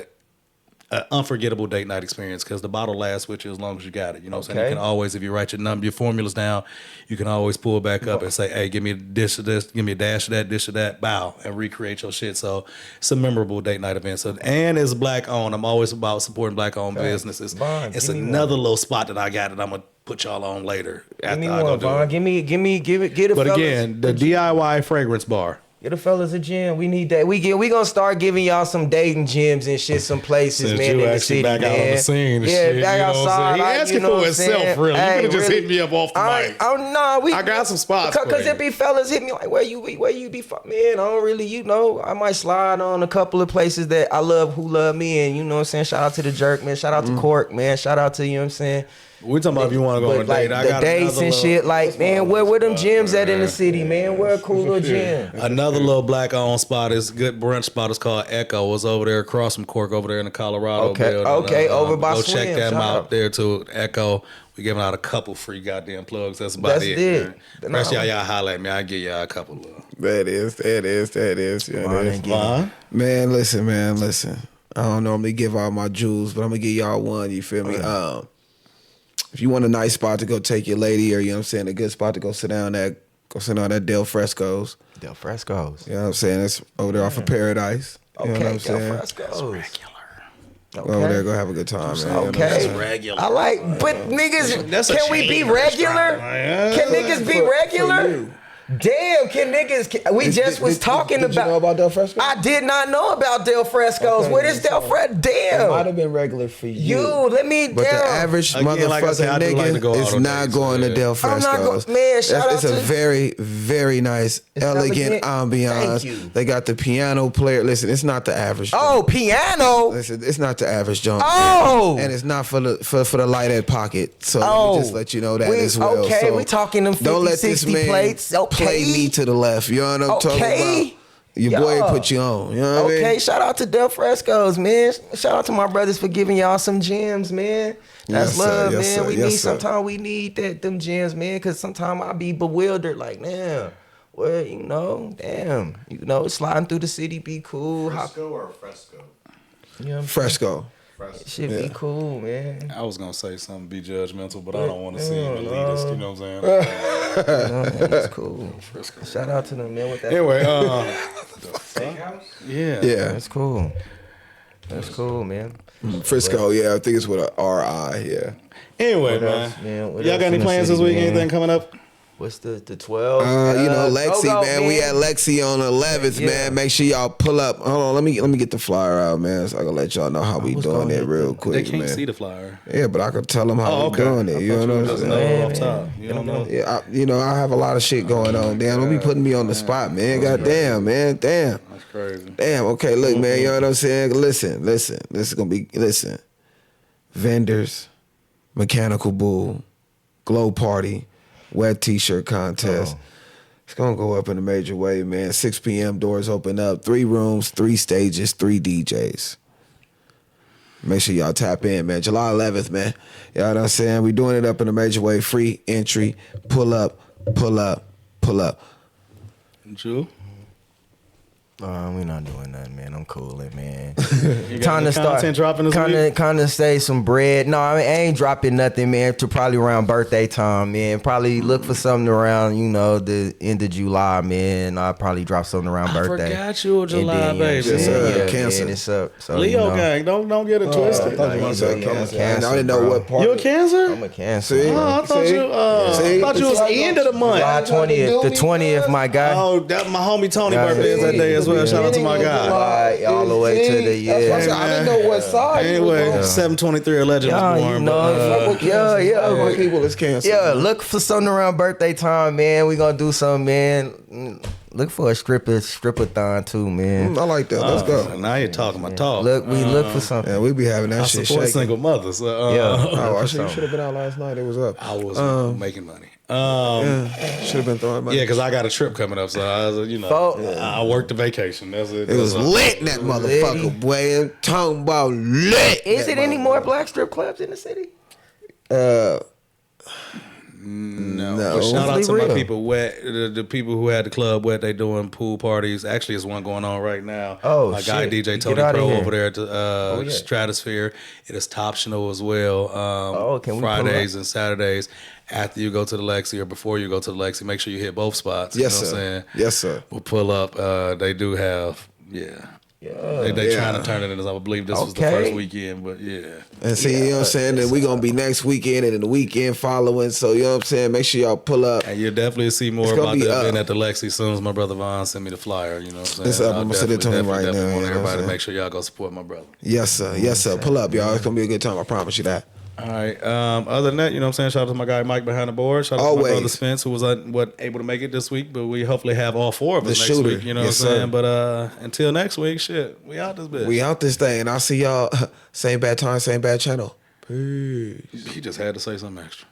a unforgettable date night experience because the bottle lasts with you as long as you got it. You know what I'm saying? Okay. You can always, if you write your formulas down, you can always pull back up and say, hey, give me a dish of this, give me a dash of that, dish of that, bow, and recreate your shit. So it's a memorable date night event. So, and it's black owned. I'm always about supporting black owned businesses. Vaughn, It's give me another little spot that I got that I'm going to put y'all on later Give after me I go one, do Vaughn. it. Give it. Get a But fellas. again, the DIY fragrance bar. Get the fellas a gym. We need that. We gonna start giving y'all some dating gyms and shit, some places, Since man, you in the actually city, back man. out on the scene and yeah, shit, back you know what I'm outside. saying? He asking you know for what I'm himself, saying? really. You Hey, could've just really. hit me up off the mic. I got some spots for Because you. it be fellas hit me like, where you be, man? I don't really, I might slide on a couple of places that I love, who love me, and you know what I'm saying. Shout out to the jerk, man. Shout out to Cork, man. Shout out to you know what I'm saying. We're talking about if you want to go on a But date. like I the got dates another and little- shit, like man, where them gyms at in the city, man? Where a cool little gym? Another little black owned spot is good brunch spot. It's called Echo. It's over there across from Cork, over there in the Colorado Okay, building. okay, over by Go Swim. check them Shout out out. there too. Echo. We giving out a couple free goddamn plugs. That's about That's it. it. Man. Rest y'all holler at me. I give y'all a couple of. That is. Yeah, it is. Vaughn? Man, listen. I don't normally give out my jewels, but I'm gonna give y'all one. You feel me? If you want a nice spot to go take your lady, or you know what I'm saying, a good spot to go sit down at Del Fresco's. Del Fresco's. You know what I'm saying? It's over there off of Paradise. You know what Okay, I'm Del saying? Fresco's. Go over there, go have a good time, man. You know what I'm Okay. saying? regular. I like, but niggas, That's a can we be chain regular? restaurant, man. Can niggas be regular? Damn, we just was talking did about. you know about Del Fresco? I did not know about Del Fresco's. Okay, What is Del so Fresco? It might Damn. have been regular for you. Let me But the damn. average Again, motherfucking like I said, I do like to go nigga out is on not dates, going to yeah. Del I'm not Fresco's. man, shout out It's a to- very, very nice, elegant elegant. ambiance. Thank you. They got the piano player. Listen, it's not the average. Oh, piano. Listen, it's not the average joint. Oh. And it's not for the lighthead pocket. So let Oh. me just let you know that We- as well. okay, So we talking them 50, don't let 60 this man plates. Okay. play me to the left. You know what I'm talking Okay. about? Your boy Yeah. put you on. You know what I Okay, mean? shout out to Del Fresco's, man. Shout out to my brothers for giving y'all some gems, man. That's Yes, sir. love, Yes, man. sir. We Yes, need sir. sometimes we need them gems, man, because sometimes I be bewildered, like, damn, well, damn, sliding through the city be cool. Fresco or Fresco? You know what I'm Fresco. Fresco. Shit be cool, man. I was gonna say something be judgmental, but I don't want to seem elitist. You know what I'm saying? That's cool. Shout out to them, man. With that, Anyway, Steakhouse? yeah. Yeah. that's cool. That's cool, man. Frisco, yeah, I think it's with a R-I, yeah. Anyway, What man. else, man? What Y'all else got in any the plans this city, week? man? Anything coming up? What's the 12? Lexi, go, man. We at Lexi on the 11th, Yeah. man. Make sure y'all pull up. Hold on, let me get the flyer out, man. So I can let y'all know how we was doing gonna it hit real the- They quick, can't man. see the flyer. Yeah, but I could tell them how we doing it. You know what I'm Just saying? know off Man, top. You don't know. Yeah, I have a lot of shit going on. Damn, don't be putting me on the spot, man. Goddamn, man. Damn. That's crazy. Damn, okay, look, man, you know what I'm saying? Listen. This is gonna be vendors, mechanical bull, glow party, wet t-shirt contest. It's gonna go up in a major way, man. 6 p.m. doors open up, 3 rooms, 3 stages, 3 DJs. Make sure y'all tap in, man. July 11th, man. You know what I'm saying? We doing it up in a major way. Free entry. Pull up. Drew? We're not doing nothing, man. I'm cooling, man. You got any content dropping this week? Kind of save some bread. No, I ain't dropping nothing, man. To probably around birthday time, man. Probably look for something around, the end of July, man. I'll probably drop something around birthday. forgot you were July, And then, you know what I'm baby. Yes, saying? sir. Yeah, Cancer. man, it's up. So, Leo gang, don't get it twisted. I thought you Nah, was a you know, I'm a cancer. Cancer, I didn't know bro. what part. You a Cancer? I'm a Cancer. See? Oh, I thought See? you. See? Thought you was It's like end of the month. July 20th, the 20th, my guy. Oh, that my homie Tony Yeah, birthday is that day as well. Shout out to my guy. All the way to the That's what I said. I didn't know what side. Anyway, 723 Legend Yeah, was you born. know, But, yeah. People is canceled. Yeah, look for something around birthday time, man. We gonna do something, man. Look for a stripper-thon too, man. I like that. Let's go. now you're talking my talk. Look, we look for something. Yeah, we be having that I shit support shaking. single mothers. Yeah. Oh, I should have been out last night. It was up. I was making money. Should have been throwing money. Yeah, because I got a trip coming up, so I was, I worked the vacation. That's it. It was lit in that motherfucker, boy. I'm talking about lit. Is it any more black strip clubs in the city? No. No. But shout out to Real. my people, Wet, the people who had the club Wet. They doing pool parties. Actually, there's one going on right now. Oh, my guy shit. DJ Get Tony outta Pro here. over there at the Stratosphere. It is optional as well. Can we pull Fridays and Saturdays. After you go to the Lexi or before you go to the Lexi, make sure you hit both spots. Yes, you know sir. What I'm saying? Yes, sir. We'll pull up. They do have, They trying to turn it into. I believe this was the Okay. first weekend, but yeah. And see, you know what I'm saying? Then we going to be next weekend and then the weekend following. So, you know what I'm saying? Make sure y'all pull up. And you'll definitely see more It's gonna about be the event up. at the Lexi as soon as my brother Vaughn sent me the flyer. You know what I'm saying? It's up. I'll I'ma send it to him definitely right now, want you know what I'm everybody to saying? make sure y'all go support my brother. Yes, sir. Yes, sir. Pull up, y'all. It's going to be a good time. I promise you that. All right. Other than that, you know what I'm saying? Shout out to my guy Mike behind the board. Shout out to my Always. brother Spence, who was able to make it this week, but we hopefully have all four of us The next shooter. week. You know Yes, what I'm sir. saying? But until next week, shit, we out this bitch. We out this thing. And I'll see y'all same bad time, same bad channel. Peace. He just had to say something extra.